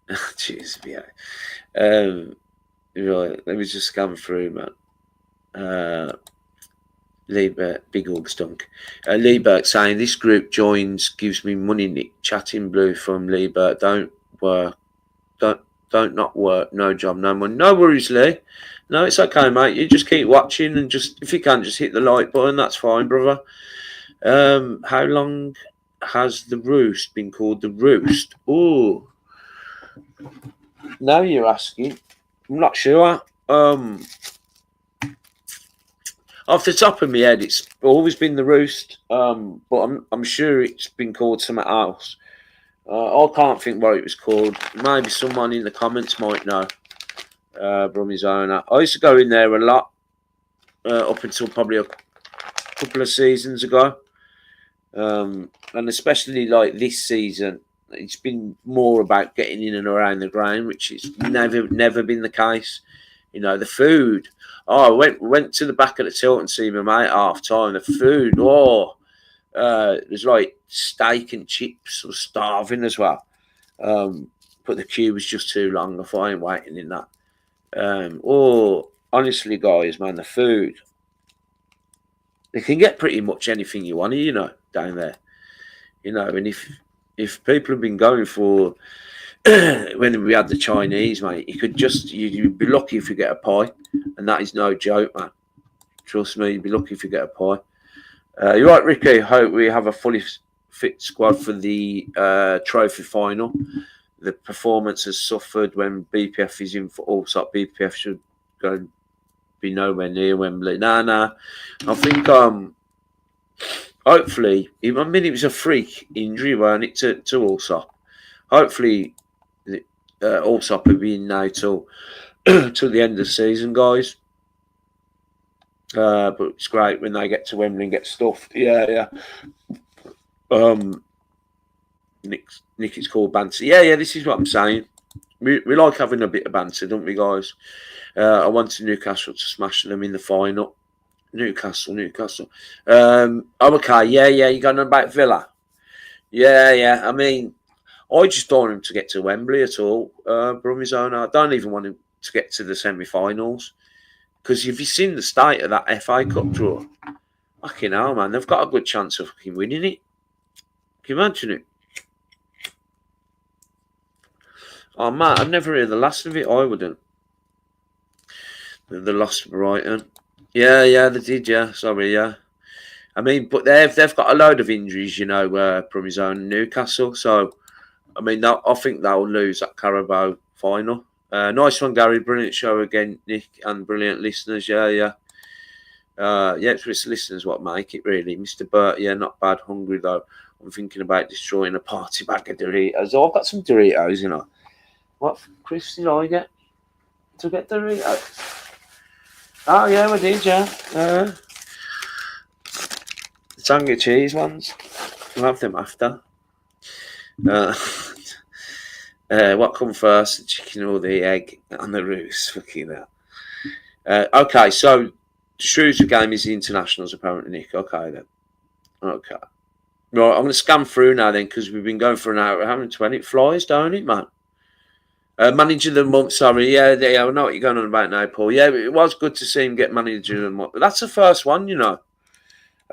Jeez, yeah. Right, let me just scan through, man. Liebert, big Hug Stunk. Liebert saying this group joins, gives me money. Nick chatting blue from Liebert. Don't not work. No job, no money. No worries, Lee. No, it's okay, mate. You just keep watching and just if you can, just hit the like button. That's fine, brother. How long has the Roost been called the Roost? Oh, now you're asking. I'm not sure. Off the top of my head, it's always been the Roost, but I'm sure it's been called something else. I can't think what it was called. Maybe someone in the comments might know. Brummy's owner. I used to go in there a lot up until probably a couple of seasons ago, and especially like this season, it's been more about getting in and around the ground, which is never been the case. The food. Oh, I went to the back of the tilt and see my mate half time. The food, it was like steak and chips. I was starving as well. But the queue was just too long. I thought I ain't waiting in that. Honestly, guys, man, the food. You can get pretty much anything you want, down there. And if people have been going for when we had the Chinese, mate, you'd be lucky if you get a pie, and that is no joke, man. Trust me, you'd be lucky if you get a pie. You're right, Ricky. Hope we have a fully fit squad for the trophy final. The performance has suffered when BPF is in for Allsop. BPF should go be nowhere near Wembley. Nah. I think hopefully, it was a freak injury, weren't it, to Allsop? Hopefully, Allsop will be in now till the end of the season, guys. But it's great when they get to Wembley and get stuffed. Yeah. Nick, it's called Banter. Yeah, this is what I'm saying. we like having a bit of banter, don't we, guys? I wanted Newcastle to smash them in the final. Newcastle. Oh, okay, yeah. You're going about Villa. Yeah. I mean, I just don't want him to get to Wembley at all. Brummies, I don't even want him to get to the semi-finals. Because if you've seen the state of that FA Cup draw, fucking hell, man, they've got a good chance of fucking winning it. Can you imagine it? Oh, man, I've never heard the last of it. I wouldn't. They lost to Brighton. Yeah, they did, yeah. Sorry, yeah. I mean, but they've got a load of injuries, from his own Newcastle. So, I mean, I think they'll lose that Carabao final. Nice one, Gary. Brilliant show again, Nick, and brilliant listeners. Yeah. It's listeners what make it, really. Mr. Burt, yeah, not bad. Hungry, though. I'm thinking about destroying a party bag of Doritos. Oh, I've got some Doritos, What, Chris, did I get? To get Doritos? Oh, yeah, we did, yeah. Tangy cheese ones. We'll have them after. What come first, the chicken or the egg on the roost? Fucking hell. Okay, so the Shrewsbury game is the internationals, apparently, Nick. Okay, then. Okay. Right, I'm going to scan through now, then, because we've been going for an hour. 120. It flies, don't it, man? Manager of the month, sorry. Yeah, I know what you're going on about now, Paul. Yeah, it was good to see him get manager of the month. But that's the first one, I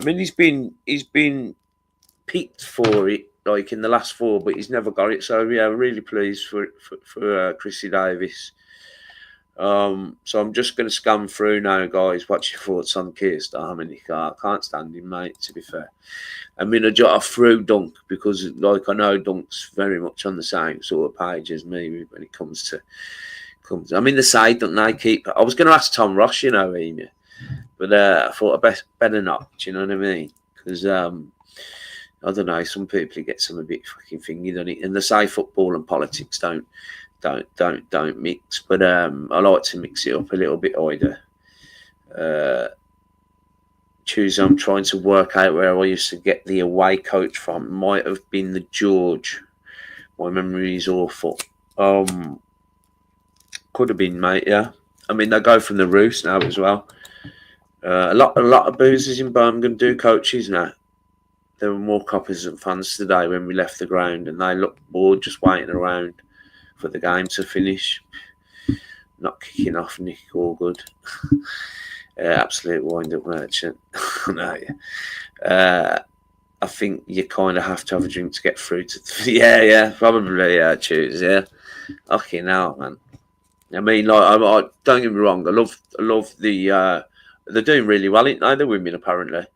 mean, he's been picked for it, like in the last 4, but he's never got it. So yeah, really pleased for Chrissy Davis. So I'm just going to scan through now, guys. What's your thoughts on Keir Starmer? I can't stand him, mate. To be fair, I mean, I jot through Dunk because, like, I know Dunk's very much on the same sort of page as me when it comes to. I mean, the side, don't they keep? I was going to ask Tom Ross, Amy, but I thought I better not. Do you know what I mean? Because I don't know. Some people get some a bit fucking thingy, don't it? And they say football and politics don't mix. But I like to mix it up a little bit either. I'm trying to work out where I used to get the away coach from. Might have been the George. My memory is awful. Could have been, mate. Yeah. I mean, they go from the Roost now as well. A lot of boozers in Birmingham do coaches now. There were more coppers than fans today when we left the ground, and they looked bored just waiting around for the game to finish. Not kicking off, Nick, all good. Absolute wind-up merchant. No, yeah. I think you kind of have to have a drink to get through to... Yeah, probably, choose, yeah. Okay, now, man. I mean, like, I don't get me wrong, I love the... they're doing really well, ain't they, the women, apparently. I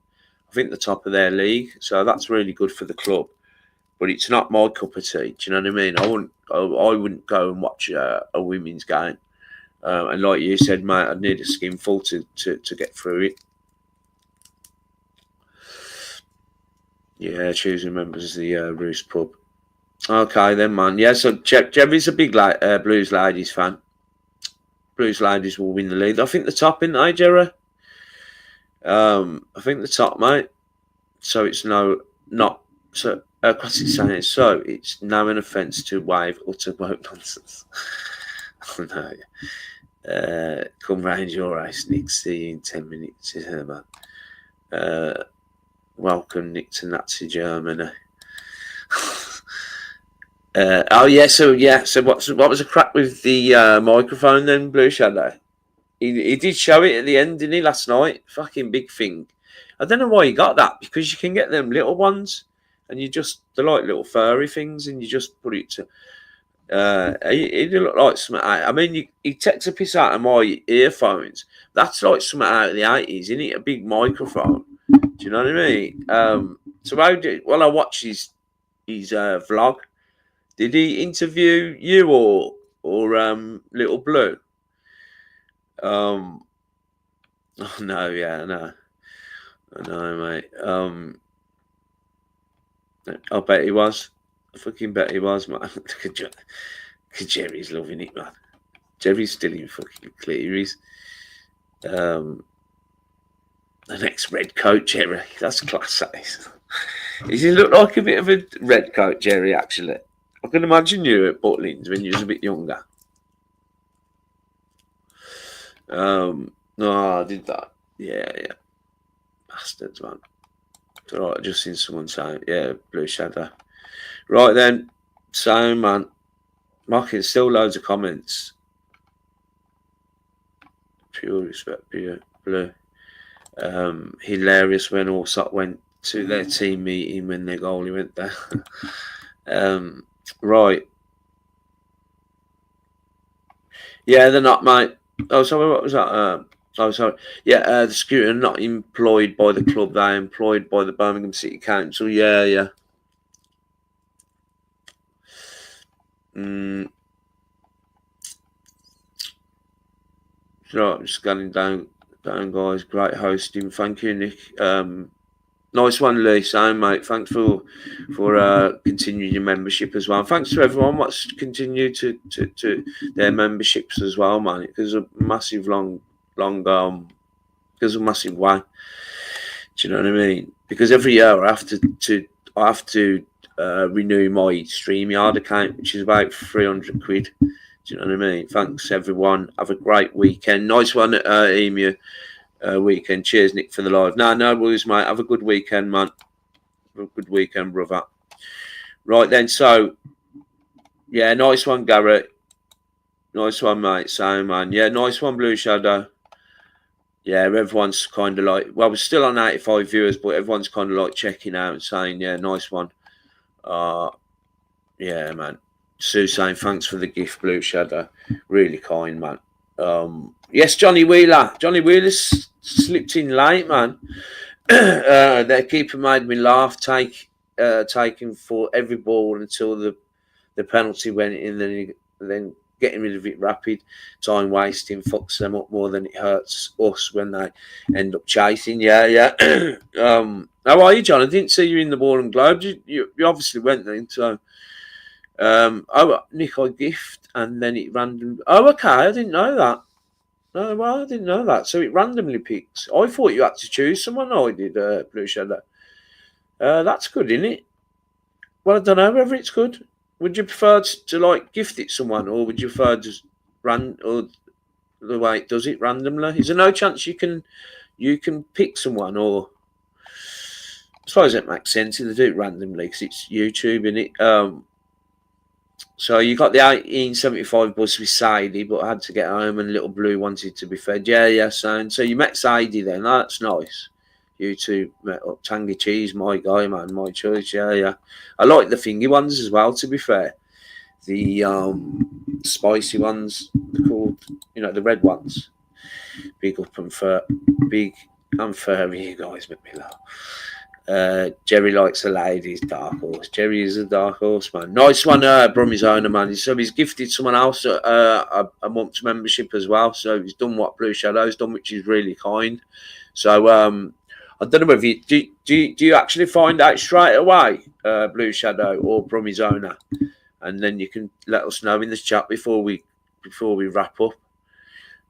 think the top of their league, so that's really good for the club. But it's not my cup of tea. Do you know what I mean? I wouldn't go and watch a women's game. And like you said, mate, I'd need a skinful to get through it. Yeah, Tuesday remembers the Roost pub. Okay, then, man. Yeah, so Jerry's a big Blues Ladies fan. Blues Ladies will win the league. I think the top, isn't they, Jerry? I think the top, mate. So it's not so. Classic saying, so it's no an offence to wave or to woke nonsense. Oh no. Come round your race, Nick. See you in 10 minutes, man. Welcome, Nick, to Nazi Germany. So what was the crack with the microphone then, Blue Shadow? He did show it at the end, didn't he, last night? Fucking big thing. I don't know why he got that, because you can get them little ones, and they're like little furry things, and you just put it to. He looked like something. I mean, he takes a piss out of my earphones. That's like something out of the 80s, isn't it? A big microphone. Do you know what I mean? So I watched his vlog. Did he interview you or Little Blue? Oh no, yeah, no. I know, mate. I bet he was. I fucking bet he was, man. Look at Jerry's loving it, man. Jerry's still in fucking Cleary's. The next red coat, Jerry. That's class, that is. Does he look like a bit of a red coat, Jerry, actually? I can imagine you at Butlins when you was a bit younger. No, I did that. Yeah. Bastards, man. It's alright, I just seen someone saying, yeah, Blue Shadow. Right then, so, man. Marking still loads of comments. Pure respect, pure Blue. Hilarious when Allsop went to their team meeting when their goalie went there. Right. Yeah, they're not, mate. Oh, sorry, what was that? Oh, sorry. Yeah, the scooter not employed by the club. They're employed by the Birmingham City Council. Yeah. Right, I'm just scanning down, guys. Great hosting. Thank you, Nick. Nice one, Lee. Same, mate. Thanks for continuing your membership as well. Thanks to everyone what's continued to their memberships as well, man. It goes a massive goes a massive way. Do you know what I mean? Because every year I have to renew my StreamYard account, which is about 300 quid. Do you know what I mean? Thanks, everyone. Have a great weekend. Nice one, Emu. Weekend. Cheers, Nick, for the live. No worries, mate. Have a good weekend, man. Have a good weekend, brother. Right then, so yeah, nice one, Garrett. Nice one, mate. Same, man. Yeah, nice one, Blue Shadow. Yeah, everyone's kind of like, well, we're still on 85 viewers, but everyone's kind of like checking out and saying, yeah, nice one. Yeah, man. Sue saying, thanks for the gift, Blue Shadow. Really kind, man. Yes, Johnny Wheeler. Johnny Wheeler's slipped in late, man. Their keeper made me laugh, taking for every ball until the penalty went in, then getting rid of it rapid, time wasting, fucks them up more than it hurts us when they end up chasing. Yeah. How are you, John? I didn't see you in the Ball and Globe. You obviously went then, so. Nick, I gift, and then it random. Oh, okay, I didn't know that. No, well, I didn't know that. So it randomly picks. I thought you had to choose someone. I did, Blue Shadow. That's good, isn't it? Well, I don't know whether it's good. Would you prefer to like gift it someone, or would you prefer just or the way it does it randomly? Is there no chance you can pick someone, or I suppose it makes sense if they do it randomly because it's YouTube, innit? So you got the 1875 bus with Sadie, but I had to get home and Little Blue wanted to be fed. Yeah, so you met Sadie then. Oh, that's nice. You two met up. Tangy Cheese, my guy, man, my choice. Yeah. I like the fingy ones as well, to be fair. The spicy ones, they're called, the red ones. Big and furry, you guys make me laugh. Jerry likes the ladies, dark horse. Jerry is a dark horse, man. Nice one, Brummy's owner, man. So he's gifted someone else a month's membership as well. So he's done what Blue Shadow's done, which is really kind. So I don't know whether do you actually find out straight away, Blue Shadow or Brummy's owner, and then you can let us know in the chat before we wrap up.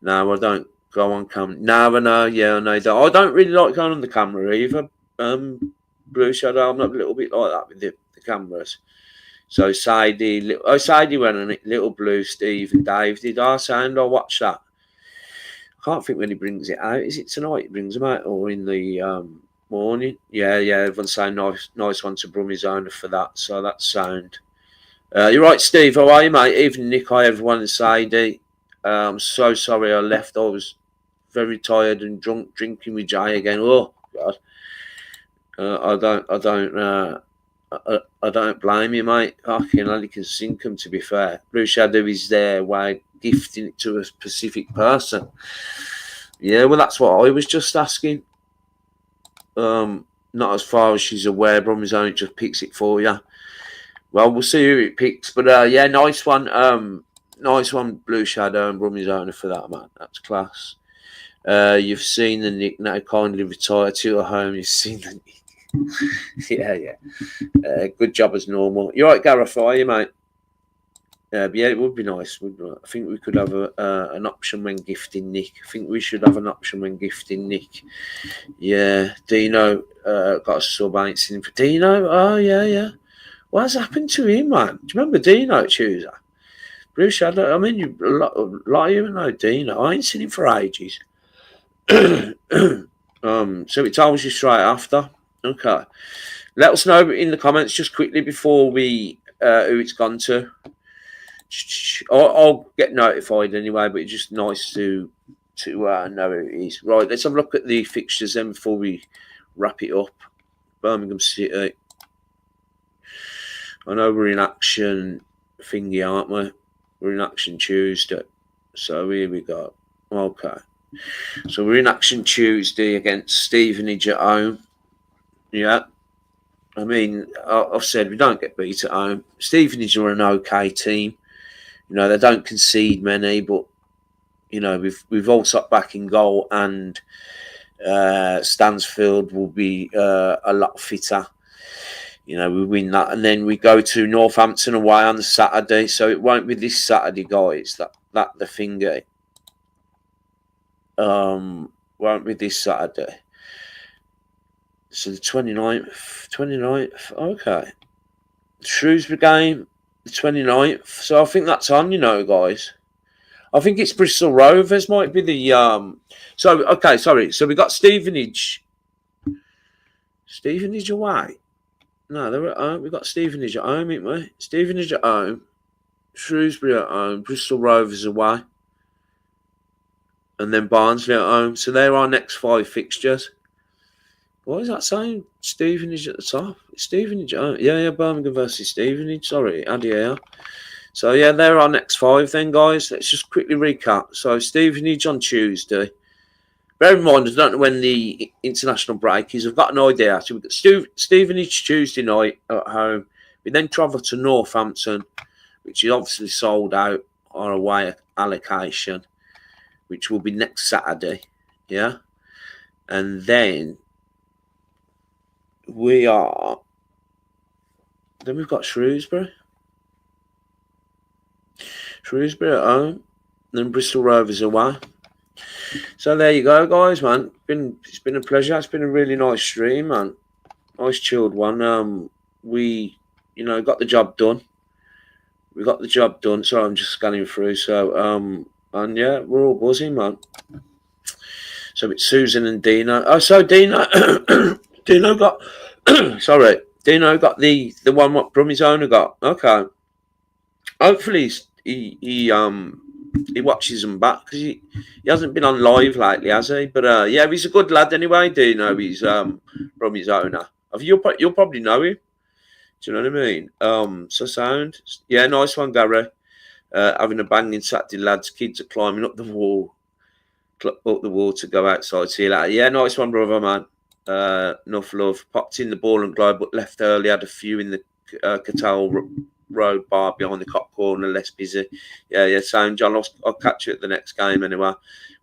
No, I don't go on camera. No, yeah, I know. I don't really like going on the camera either. Blue Shadow, I'm not a little bit like that with the cameras. So Sadie went on it. Little Blue, Steve, and Dave did our sound. I watched that. I can't think when he brings it out. Is it tonight? He brings them out, or in the morning? Yeah. Everyone's saying nice one to Brummy's owner for that. So that's sound. You're right, Steve. How are you, mate? Even Nick, hi everyone, and Sadie. I'm so sorry I left. I was very tired and drunk, drinking with Jay again. Oh God. I don't blame you, mate. Fucking hell, you can sink them, to be fair. Blue Shadow is there way gifting it to a specific person. Yeah, well, that's what I was just asking. Not as far as she's aware, Brummy's only just picks it for you. Well, we'll see who it picks. But yeah, nice one. Nice one, Blue Shadow and Brummy's owner for that, man. That's class. You've seen the Nick now kindly retire to your home. You've seen the Nick. Yeah. Good job as normal. You're right, Gareth, are you, mate? Yeah, it would be nice. I think we could have an option when gifting Nick. I think we should have an option when gifting Nick. Yeah, Dino got a sub, ain't seen for Dino. Oh, yeah. What's happened to him, man? Do you remember Dino Tuesday? Bruce, I mean, a lot of you know Dino. I ain't seen him for ages. So it tells you straight after. Okay. Let us know in the comments just quickly before we who it's gone to. I'll get notified anyway, but it's just nice to know who it is. Right, let's have a look at the fixtures then before we wrap it up. Birmingham City. I know we're in action thingy, aren't we? We're in action Tuesday. So here we go. Okay. So we're in action Tuesday against Stevenage at home. Yeah. I mean, I've said we don't get beat at home. Stevenage are an okay team. You know, they don't concede many, but you know, we've all sat back in goal, and Stansfield will be a lot fitter. You know, we win that, and then we go to Northampton away on the Saturday. So it won't be this Saturday, guys. That the thingy. Won't be this Saturday. So the 29th. Okay. The Shrewsbury game, the 29th. So I think that's on, you know, guys. I think it's Bristol Rovers might be the so okay, sorry. So we got Stevenage. Stevenage away. No, they're at home. We got Stevenage at home, ain't we? Stevenage at home. Shrewsbury at home. Bristol Rovers away. And then Barnsley at home. So they're our next 5 fixtures. What is that saying? Stevenage at the top. Stevenage at home. Yeah, Birmingham versus Stevenage. Sorry, Adier. So yeah, they're our next 5 then, guys. Let's just quickly recap. So Stevenage on Tuesday. Bear in mind, I don't know when the international break is. I've got an idea. So we've got Stevenage Tuesday night at home. We then travel to Northampton, which is obviously sold out our away allocation, which will be next Saturday. Yeah. And then we've got Shrewsbury. Shrewsbury at home. Then Bristol Rovers away. So there you go, guys, man. It's been a pleasure. It's been a really nice stream, man. Nice chilled one. We, you know, got the job done. We got the job done. So I'm just scanning through. So and yeah, we're all buzzing, man. So it's Susan and Dino. Oh, so Dino Dino got sorry. Dino got the one what Brummy's owner got. Okay. Hopefully he watches them back because he hasn't been on live lately, has he? But yeah, he's a good lad anyway. Dino, he's Brummy's owner. You'll probably know him. Do you know what I mean? So sound. Yeah, nice one, Gary. Having a banging Saturday, lads. Kids are climbing up the wall to go outside. See you later. Yeah, nice one, brother, man. Enough love. Popped in the ball and globe, but left early. Had a few in the Cattell Road bar behind the cop corner, less busy. Yeah, sound, John. I'll catch you at the next game anyway.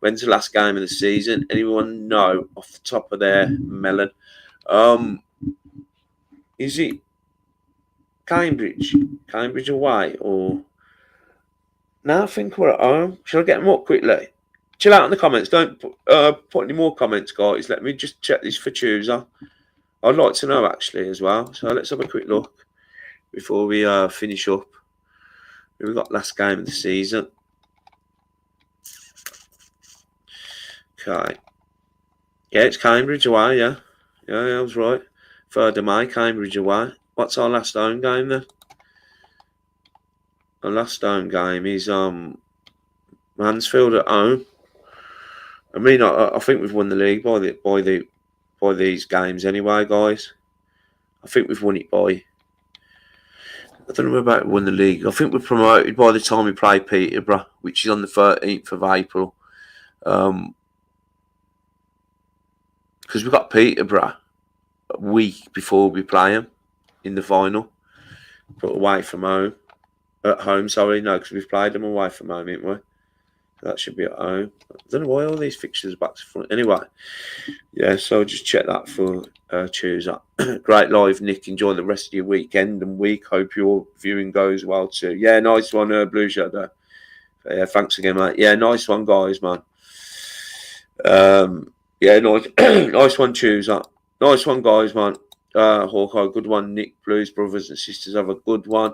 When's the last game of the season? Anyone know off the top of their melon? Is it Cambridge away, or no? I think we're at home. Shall I get them up quickly? Chill out in the comments. Don't put any more comments, guys. Let me just check this for Tuesday. I'd like to know actually as well. So let's have a quick look before we finish up. We've got last game of the season. Okay. Yeah, it's Cambridge away. Yeah, I was right. 3rd of May, Cambridge away. What's our last home game then? Our last home game is Mansfield at home. I mean, I think we've won the league by these games anyway, guys. I think we've won it by. I don't know about won the league. I think we're promoted by the time we play Peterborough, which is on the 13th of April. Because we've got Peterborough a week before we play them in the final. But away from home. At home, sorry. No, because we've played them away from home, haven't we? That should be at home. I don't know why all these fixtures are back to front. Anyway, yeah, so just check that for Tuesday. Great live, Nick. Enjoy the rest of your weekend and week. Hope your viewing goes well too. Yeah, nice one, Blue Shadow. Yeah, thanks again, mate. Yeah, nice one, guys, man. Yeah, nice, nice one, Tuesday. Nice one, guys, man. Hawkeye, good one. Nick, Blues brothers and sisters, have a good one.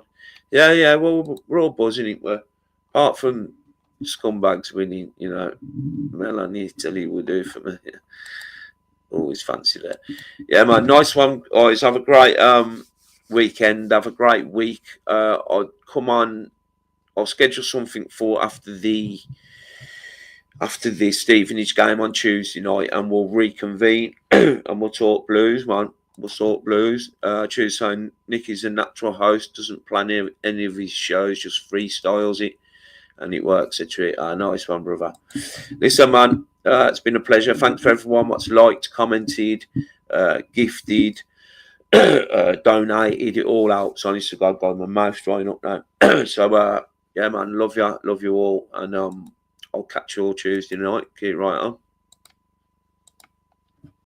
Yeah. Well, we're all buzzing, ain't we? Apart from scumbags winning, Milan Italy will do for me. Always fancy that. Yeah, man. Nice one. Always have a great weekend. Have a great week. I'll come on. I'll schedule something for after the Stevenage game on Tuesday night, and we'll reconvene and we'll talk Blues, man. We'll talk Blues. Tuesday, Nick is a natural host, doesn't plan any of his shows, just freestyles it, and it works a treat. Nice one, brother. Listen, man, it's been a pleasure. Thanks for everyone that's liked, commented, gifted, donated. It all helps. Honestly, God, my mouth's drying up now. So, yeah, man, love you all, and I'll catch you all Tuesday night. Keep right on.